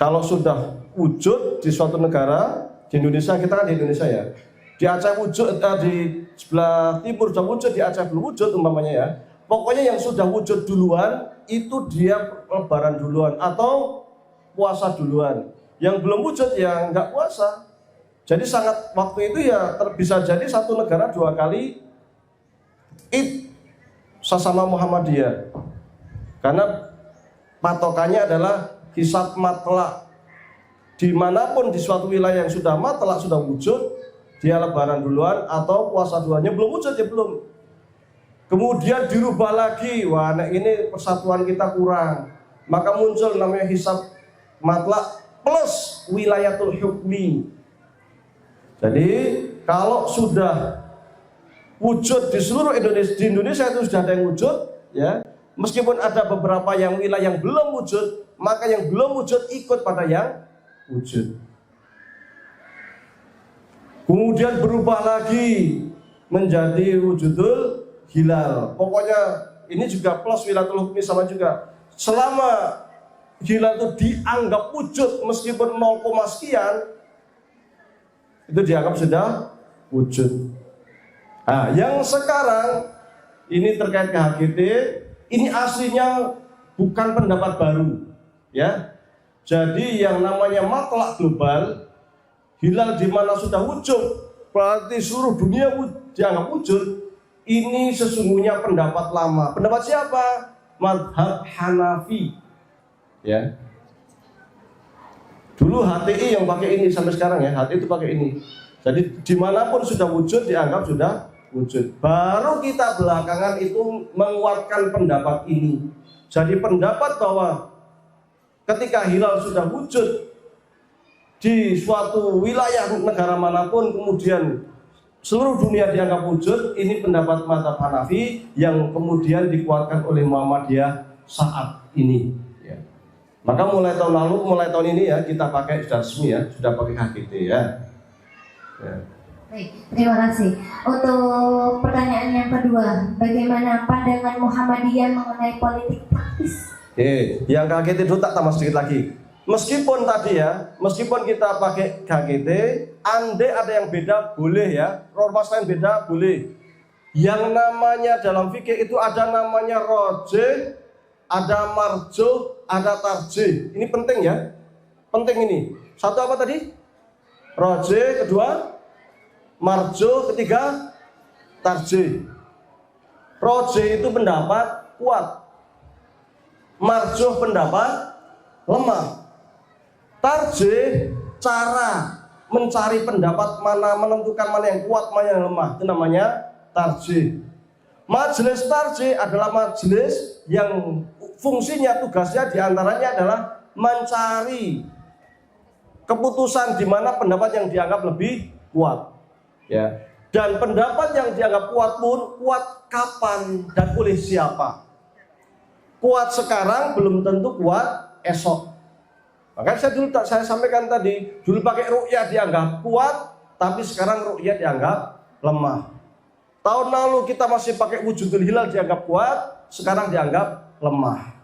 kalau sudah wujud di suatu negara, di Indonesia, kita kan di Indonesia ya, di Aceh wujud, di sebelah timur sudah wujud, di Aceh belum wujud umpamanya ya. Pokoknya yang sudah wujud duluan itu dia lebaran duluan atau puasa duluan. Yang belum wujud ya nggak puasa. Jadi sangat waktu itu ya bisa jadi satu negara 2 kali Id sesama Muhammadiyah. Karena patokannya adalah hisab matlak. Dimanapun di suatu wilayah yang sudah matlak, sudah wujud, dia lebaran duluan atau puasa duluannya belum wujud ya belum. Kemudian dirubah lagi, wah ini persatuan kita kurang. Maka muncul namanya hisab matlak plus wilayatul hukmi. Jadi kalau sudah wujud di seluruh Indonesia, di Indonesia itu sudah ada yang wujud ya. Meskipun ada beberapa yang wilayah yang belum wujud, maka yang belum wujud ikut pada yang wujud. Kemudian berubah lagi menjadi wujudul hilal. Pokoknya ini juga plus wilayatul hukmi sama juga. Selama hilal itu dianggap wujud meskipun 0, sekian, itu dianggap sudah wujud. Nah, yang sekarang ini terkait KHGT, ini aslinya bukan pendapat baru, ya. Jadi yang namanya matlak global, hilal di mana sudah wujud, berarti seluruh dunia dianggap wujud. Ini sesungguhnya pendapat lama. Pendapat siapa? Madhab Hanafi, ya. Dulu HTI yang pakai ini sampai sekarang ya, HTI itu pakai ini. Jadi dimanapun sudah wujud dianggap sudah wujud. Baru kita belakangan itu menguatkan pendapat ini. Jadi pendapat bahwa ketika hilal sudah wujud di suatu wilayah negara manapun kemudian seluruh dunia dianggap wujud, ini pendapat mazhab Hanafi yang kemudian dikuatkan oleh Muhammadiyah saat ini. Maka mulai tahun lalu, mulai tahun ini ya kita pakai sudah resmi ya, sudah pakai HGT ya. Baik, terima kasih. Untuk pertanyaan yang kedua, bagaimana pandangan Muhammadiyah mengenai politik praktis? Yang HGT dulu tak tambah sedikit lagi. Meskipun tadi ya, meskipun kita pakai HGT, andai ada yang beda boleh ya, ormas lain beda boleh. Yang namanya dalam fikih itu ada namanya roje, ada marjo, ada tarjih. Ini penting ya. Penting ini. Satu apa tadi? Roje, kedua marjo, ketiga tarjih. Roje itu pendapat kuat. Marjo pendapat lemah. Tarjih cara mencari pendapat mana, menentukan mana yang kuat, mana yang lemah. Itu namanya tarjih. Majelis tarjih adalah majelis yang fungsinya, tugasnya diantaranya adalah mencari keputusan di mana pendapat yang dianggap lebih kuat, ya. Dan pendapat yang dianggap kuat pun kuat kapan dan oleh siapa. Kuat sekarang belum tentu kuat esok. Makanya saya sampaikan tadi, dulu pakai ruqyah dianggap kuat, tapi sekarang ruqyah dianggap lemah. Tahun lalu kita masih pakai wujudul hilal dianggap kuat, sekarang dianggap lemah.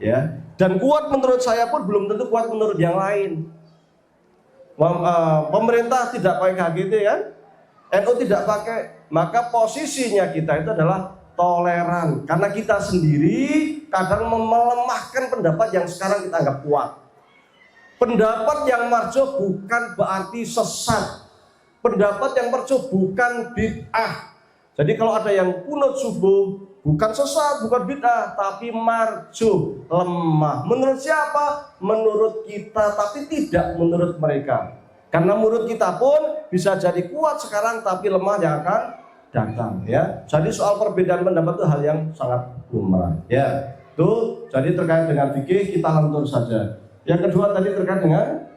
Ya. Dan kuat menurut saya pun belum tentu kuat menurut yang lain. Pemerintah tidak pakai HGT kan? NU tidak pakai, maka posisinya kita itu adalah toleran. Karena kita sendiri kadang melemahkan pendapat yang sekarang kita anggap kuat. Pendapat yang marjo bukan berarti sesat. Pendapat yang marjo bukan bid'ah. Jadi kalau ada yang kunut subuh, bukan sesat, bukan bid'ah, tapi marjo, lemah. Menurut siapa? Menurut kita, tapi tidak menurut mereka. Karena menurut kita pun bisa jadi kuat sekarang, tapi lemah yang akan datang. Ya, jadi soal perbedaan pendapat itu hal yang sangat lumrah. Ya, itu jadi terkait dengan fikih kita lantur saja. Yang kedua tadi terkait dengan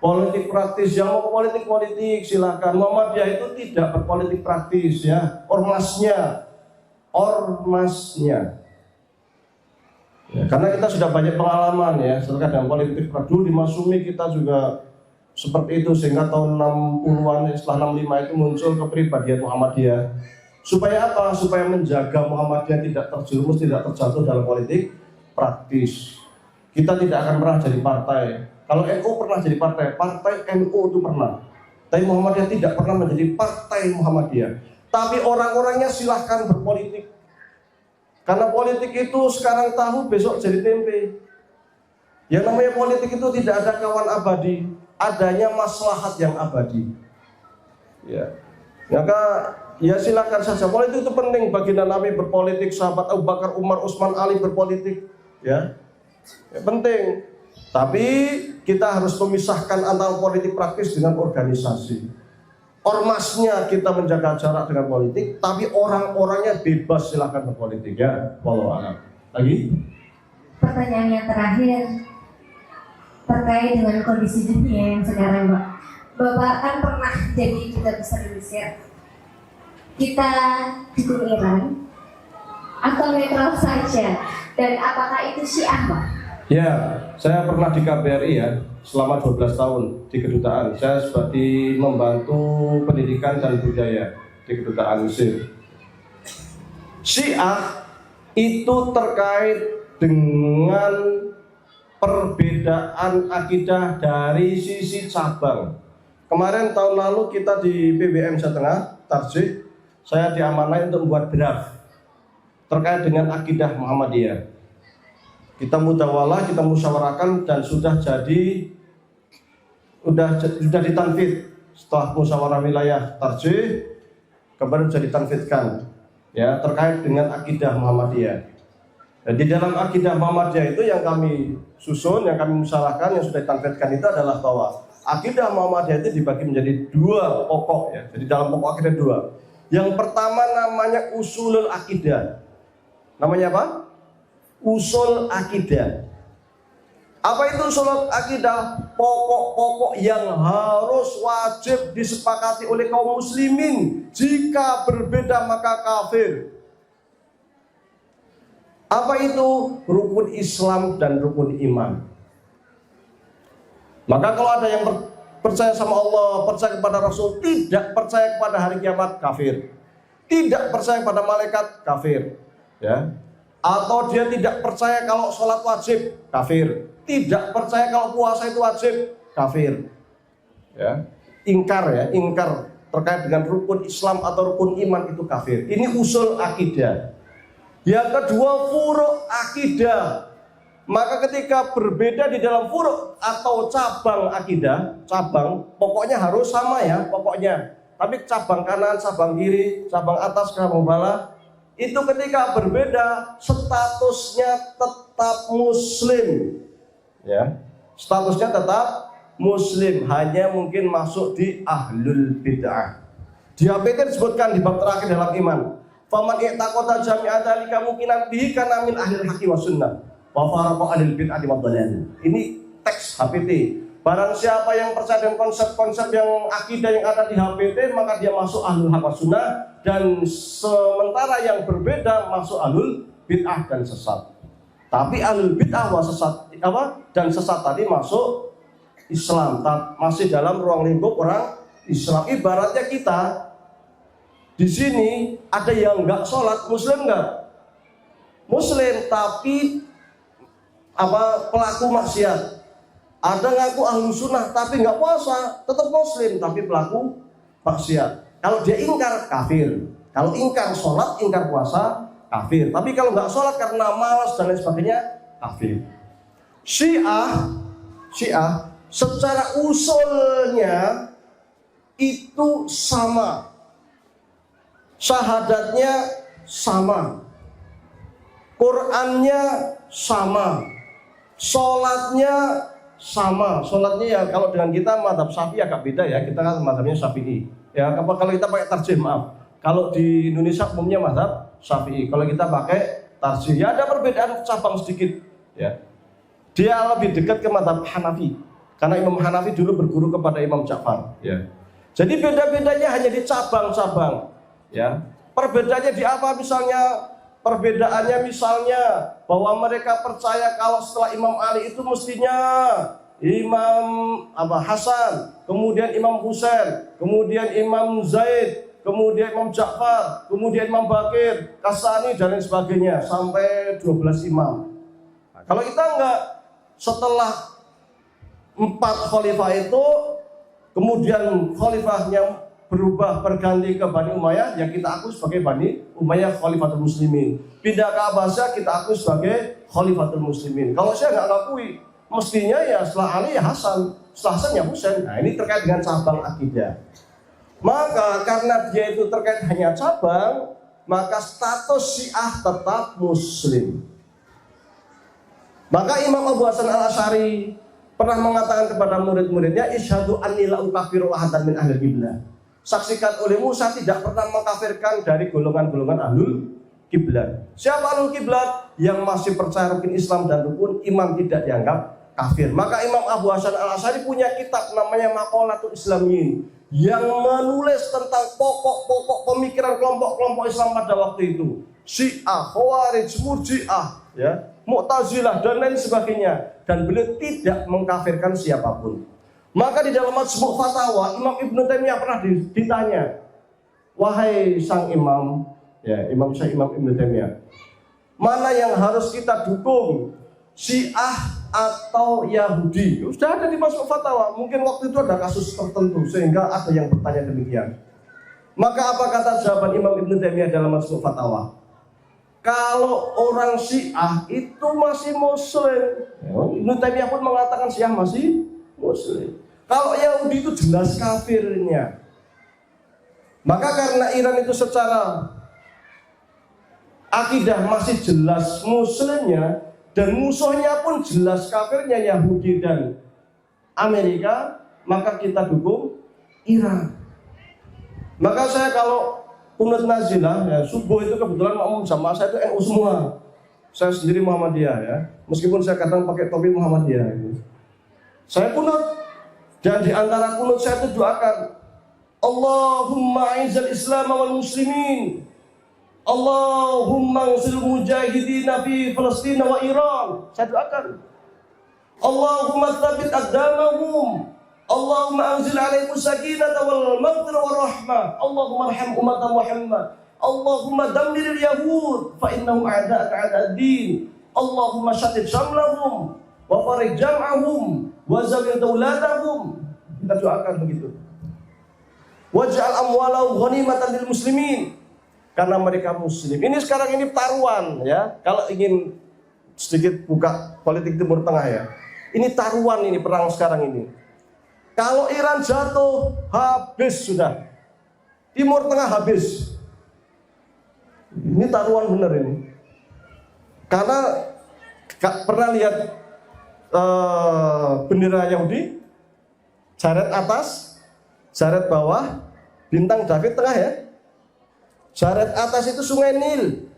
Politik praktis, yang mau politik silakan. Muhammadiyah itu tidak berpolitik praktis ya, ormasnya. Ya, karena kita sudah banyak pengalaman ya, terkait dengan politik praktis. Dulu di Masumi kita juga seperti itu, sehingga tahun 60-an setelah 65 itu muncul kepribadian Muhammadiyah. Supaya apa? Supaya menjaga Muhammadiyah tidak terjerumus, tidak terjatuh dalam politik praktis. Kita tidak akan pernah jadi partai. Kalau NU pernah jadi partai, partai NU itu pernah. Tapi Muhammadiyah tidak pernah menjadi partai Muhammadiyah. Tapi orang-orangnya silahkan berpolitik. Karena politik itu sekarang tahu, besok jadi tempe. Yang namanya politik itu tidak ada kawan abadi, adanya maslahat yang abadi. Ya, maka ya silakan saja. Politik itu penting. Baginda Nabi berpolitik, sahabat Abu Bakar, Umar, Utsman, Ali berpolitik. Ya penting. Tapi kita harus memisahkan antara politik praktis dengan organisasi. Ormasnya kita menjaga jarak dengan politik, tapi orang-orangnya bebas silakan berpolitik ya. Wallahu a'lam. Lagi? Pertanyaan yang terakhir terkait dengan kondisi dunia yang sekarang, Pak. Bapak kan pernah jadi duta besar di Mesir. Kita dukung Iran atau netral saja? Dan apakah itu Syiah, Pak? Ya, saya pernah di KBRI ya, selama 12 tahun di kedutaan. Saya seperti membantu pendidikan dan budaya di kedutaan Mesir. Syiah itu terkait dengan perbedaan akidah dari sisi cabang. Kemarin tahun lalu kita di PBM Jawa Tengah, Tarjih, saya diamanai untuk membuat draft terkait dengan akidah Muhammadiyah. Kita mudawalah, kita musyawarahkan dan sudah ditanfid. Setelah musyawarah wilayah Tarjih, kemarin sudah ditanfidkan ya terkait dengan akidah Muhammadiyah. Dan di dalam akidah Muhammadiyah itu yang kami susun, yang kami musyawarahkan, yang sudah ditanfidkan itu adalah bahwa akidah Muhammadiyah itu dibagi menjadi dua pokok ya. Jadi dalam pokok akidah dua. Yang pertama namanya usulul akidah. Namanya apa? Usul akidah. Apa itu usul akidah? Pokok-pokok yang harus wajib disepakati oleh kaum muslimin. Jika berbeda maka kafir. Apa itu? Rukun Islam dan rukun iman. Maka kalau ada yang percaya sama Allah, percaya kepada Rasul, tidak percaya kepada hari kiamat, kafir. Tidak percaya kepada malaikat, kafir. Ya. Atau dia tidak percaya kalau sholat wajib, kafir. Tidak percaya kalau puasa itu wajib, kafir. Ya. Ingkar terkait dengan rukun Islam atau rukun iman itu kafir. Ini usul akidah. Yang kedua, furu' akidah. Maka ketika berbeda di dalam furu' atau cabang akidah, pokoknya harus sama ya, pokoknya. Tapi cabang kanan, cabang kiri, cabang atas, cabang bawah, itu ketika berbeda statusnya tetap muslim. Ya. Statusnya tetap muslim, hanya mungkin masuk di ahlul bid'ah. Di APT disebutkan di bab terakhir dalam iman. Faman i'taqada jami'a dzalika mungkinan bihi kana min ahlil haqqi was sunnah wa faraqa ahlil bid'ah wad dhalal. Ini teks HPT. Barang siapa yang percaya dengan konsep-konsep yang akidah yang ada di HPT, maka dia masuk ahlul haqq was sunnah, dan sementara yang berbeda masuk ahlul bid'ah dan sesat. Tapi ahlul bid'ah was sesat dan sesat tadi masuk Islam, masih dalam ruang lingkup orang Islam. Ibaratnya kita di sini ada yang nggak sholat, muslim nggak? Muslim, tapi pelaku maksiat. Ada ngaku ahlu sunnah tapi nggak puasa, tetap muslim tapi pelaku maksiat. Kalau dia ingkar, kafir. Kalau ingkar sholat, ingkar puasa, kafir. Tapi kalau nggak sholat karena malas dan lain sebagainya, kafir. Syiah secara usulnya itu sama, syahadatnya sama, Qurannya sama, sholatnya sama. Sholatnya ya kalau dengan kita mazhab Syafi'i agak beda ya, kita kan mazhabnya Syafi'i. Ya kalau kita pakai tarjih, maaf. Kalau di Indonesia umumnya mazhab Syafi'i. Kalau kita pakai tarjih, ya ada perbedaan cabang sedikit. Ya, dia lebih dekat ke mazhab Hanafi. Karena Imam Hanafi dulu berguru kepada Imam Ja'far. Ya. Jadi beda-bedanya hanya di cabang-cabang. Ya. Perbedaannya di apa misalnya? Perbedaannya misalnya bahwa mereka percaya kalau setelah Imam Ali itu mestinya Imam Hasan, kemudian Imam Husain, kemudian Imam Zaid, kemudian Imam Ja'far, kemudian Imam Bakir, Kasani dan lain sebagainya sampai 12 imam. Nah, kalau kita enggak, setelah 4 khalifah itu kemudian khalifahnya berubah berganti ke Bani Umayyah, ya kita akui sebagai Bani Umayyah Khalifatul Muslimin. Pindah ke Abbasiyah kita akui sebagai Khalifatul Muslimin. Kalau saya nggak akui, mestinya ya setelah Ali ya Hasan, setelah Hasan ya Husain. Nah ini terkait dengan cabang akidah. Maka karena dia itu terkait hanya cabang, maka status Syiah tetap Muslim. Maka Imam Abu Hasan Al-Asy'ari pernah mengatakan kepada murid-muridnya, isyhadu anni la ukafiru ahadan min ahlil qiblah. Saksikan olehmu saya tidak pernah mengkafirkan dari golongan-golongan ahlul kiblat. Siapa ahlul kiblat? Yang masih percaya rukun Islam dan rukun iman tidak dianggap kafir. Maka Imam Abu Hasan Al-Asy'ari punya kitab namanya Maqalatul Islamiyin yang menulis tentang pokok-pokok pemikiran kelompok-kelompok Islam pada waktu itu. Syiah, Khawarij, Murji'ah, ya, Mu'tazilah dan lain sebagainya. Dan beliau tidak mengkafirkan siapapun. Maka di dalam Majmu' Fatawa, Imam Ibnu Taimiyah pernah ditanya, wahai sang imam, ya Imam Ibnu Taimiyah, mana yang harus kita dukung, Syiah atau Yahudi? Sudah ada di Majmu' Fatawa. Mungkin waktu itu ada kasus tertentu sehingga ada yang bertanya demikian. Maka apa kata jawaban Imam Ibnu Taimiyah dalam Majmu' Fatawa? Kalau orang Syiah itu masih Muslim, Ibnu Taimiyah pun mengatakan Syiah masih Muslim. Kalau Yahudi itu jelas kafirnya. Maka karena Iran itu secara akidah masih jelas Muslimnya dan musuhnya pun jelas kafirnya Yahudi dan Amerika, maka kita dukung Iran. Maka saya kalau kunut nazilah, ya, subuh itu kebetulan umum jamaah saya itu NU semua. Saya sendiri Muhammadiyah ya, meskipun saya kadang pakai topi Muhammadiyah. Gitu. Saya kunut dan di antara kunut saya itu doakan, Allahumma a'izzal Islam wal muslimin, Allahumma ansil mujahidina fi Palestina wa Iran. Saya doakan, Allahumma tsabbit aqdamahum, Allahumma anzil alaihim sakinata wal maghfirah war rahmah, Allahumma arham umat Muhammad, Allahumma dammir al-yahud fa innahum a'da'aka a'da'ad-din, Allahumma shaddid shamlahum wa farik jam'ahum wa zawir dawlatahum. Kita doakan begitu. Waj'al amwalahum ghanimatan lil muslimin, karena mereka muslim. Ini sekarang ini taruhan ya. Kalau ingin sedikit buka politik Timur Tengah ya. Ini taruhan, ini perang sekarang ini. Kalau Iran jatuh, habis sudah. Timur Tengah habis. Ini taruhan benar ini. Karena pernah lihat bendera Yahudi, jaret atas, jaret bawah, bintang David tengah ya. Jaret atas itu sungai Nil,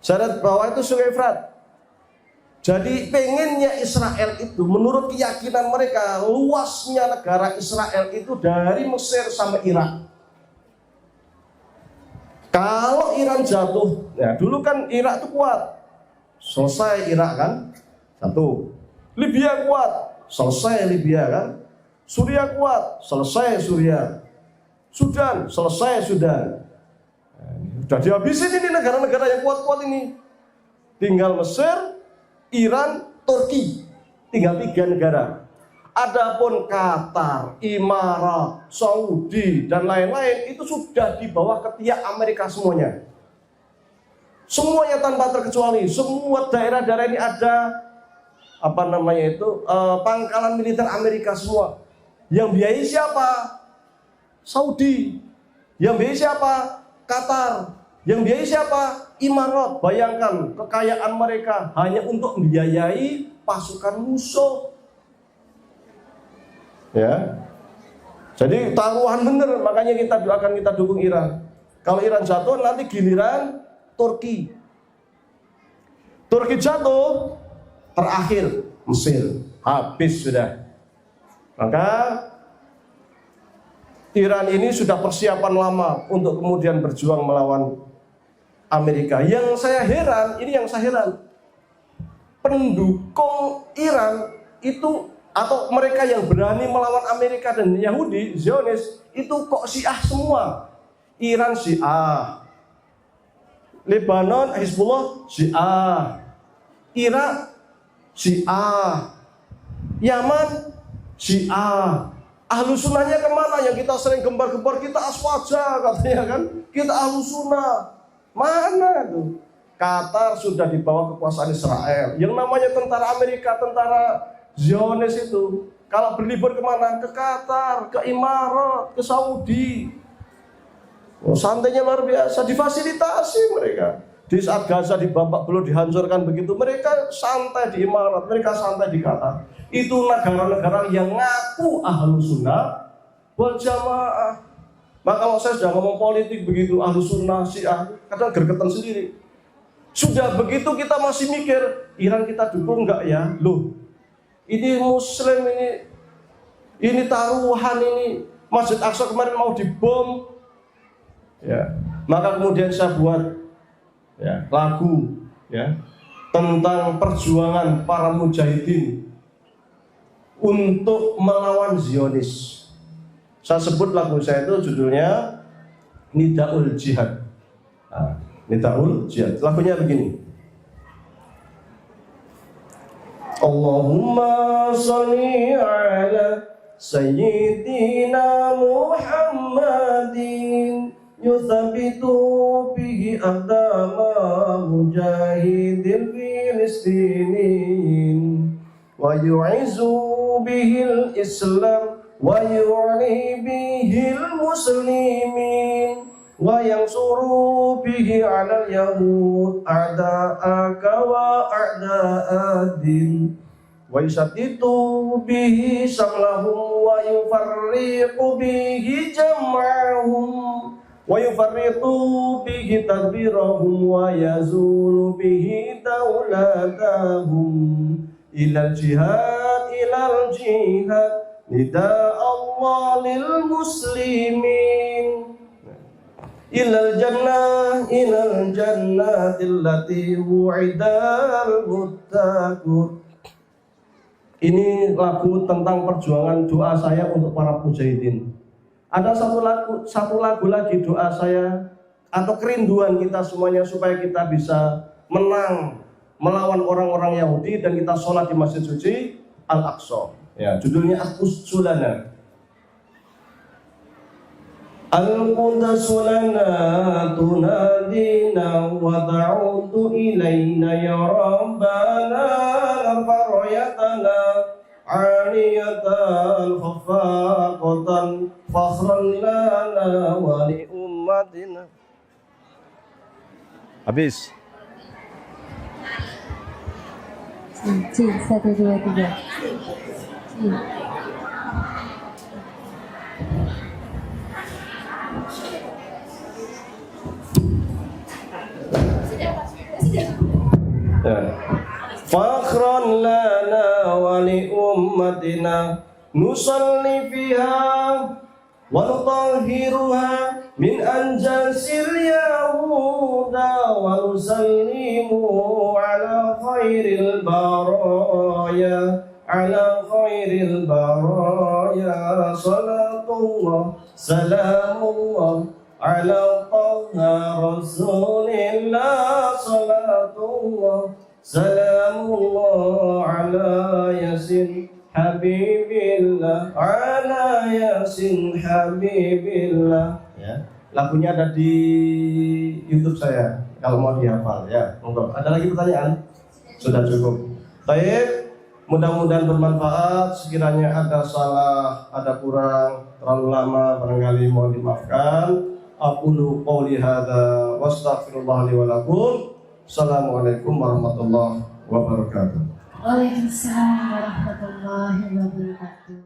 jaret bawah itu sungai Efrat. Jadi pengennya Israel itu, menurut keyakinan mereka, luasnya negara Israel itu dari Mesir sampai Irak. Kalau Iran jatuh, ya dulu kan Irak itu kuat, selesai Irak kan, satu. Libya kuat, selesai Libya kan. Suriah kuat, selesai Suriah. Sudan, selesai Sudan. Sudah dihabisin ini negara-negara yang kuat-kuat ini. Tinggal Mesir, Iran, Turki, tinggal 3 negara. Adapun Qatar, Imarat, Saudi dan lain-lain itu sudah di bawah ketiak Amerika semuanya. Semuanya tanpa terkecuali, semua daerah-daerah ini ada pangkalan militer Amerika semua. Yang biayai siapa? Saudi. Yang biayai siapa? Qatar. Yang biayai siapa? Imarat. Bayangkan kekayaan mereka hanya untuk membiayai pasukan musuh. Ya. Jadi taruhan bener, makanya kita doakan, kita dukung Iran. Kalau Iran jatuh nanti giliran Turki. Turki jatuh, terakhir Mesir, habis sudah. Maka Iran ini sudah persiapan lama untuk kemudian berjuang melawan Amerika. Yang saya heran, pendukung Iran itu atau mereka yang berani melawan Amerika dan Yahudi, Zionis, itu kok Syiah semua. Iran Syiah, Lebanon, Hizbullah Syiah, Irak Syiah, Yaman Syiah. Ahlu sunnahnya kemana? Yang kita sering gembar-gembar, kita aswaja katanya kan, kita ahlu sunnah. Mana tuh? Qatar sudah di bawah kekuasaan Israel. Yang namanya tentara Amerika, tentara Zionis itu, kalau berlibur kemana? Ke Qatar, ke Imarat, ke Saudi. Oh, santainya luar biasa, difasilitasi mereka. Di saat Gaza dibabak belur, dihancurkan begitu, mereka santai di Imarat, mereka santai di Qatar. Itu negara-negara yang ngaku ahlu sunnah wal jamaah. Maka kalau saya sudah ngomong politik begitu, ahlu sunnah, Syiah, kadang gergetan sendiri. Sudah begitu kita masih mikir, Iran kita dukung nggak ya? Loh, ini Muslim, ini taruhan, ini Masjid Aqsa kemarin mau dibom. Ya, maka kemudian saya buat lagu tentang perjuangan para mujahidin untuk melawan Zionis. Saya sebut lagu saya itu judulnya Nidaul Jihad. Nidaul Jihad. Lagunya begini. Allahumma sholli ala Sayyidina Muhammadin yuthabitu bihi aqdama mujahidin Filistinin wa yu'izu bihil Islam wa yu'li bihil muslimin wa yansuru bihi 'alal yahud a'da'aka wa a'da'adin wa yusattitu bihi samlahum wa yufarriqu bihi jam'ahum wa yufarriqu bihi tadbirahum wa yazulu bihi dawlatahum ilal jihad nida Allah lil muslimin ilal jannatil lati wu'idal muttaqun. Ini lagu tentang perjuangan doa saya untuk para mujahidin. Ada satu lagu lagi doa saya atau kerinduan kita semuanya supaya kita bisa menang melawan orang-orang Yahudi dan kita sholat di Masjid Suci Al-Aqsa. Ya, judulnya Al-Quds Lana. Al-Quds lana tunadina wa ta'udu ilayna ya Rabbana farayatana aliyatan khafaqatan fakhran lana wa li ummatina. Habis. 1, 2, 3. Fakhran lana wa li ummatina nusalli fiha wa nutahhiruha min anjasil yahuda wa nusallimu ala khairil baraya salatullah salamullah ala taha rasulillah salatullah salamullah ala yasin habibillah ala yasin habibillah. Ya, lagunya ada di YouTube saya kalau mau dihafal ya. Monggo. Ada lagi pertanyaan? Sudah cukup. Baik, mudah-mudahan bermanfaat. Sekiranya ada salah, ada kurang, terlalu lama barangkali mohon dimaafkan. Aqulu qouli hadza wastaghfirullah li wa lakum. Assalamualaikum warahmatullahi wabarakatuh. Waalaikumsalam warahmatullahi wabarakatuh.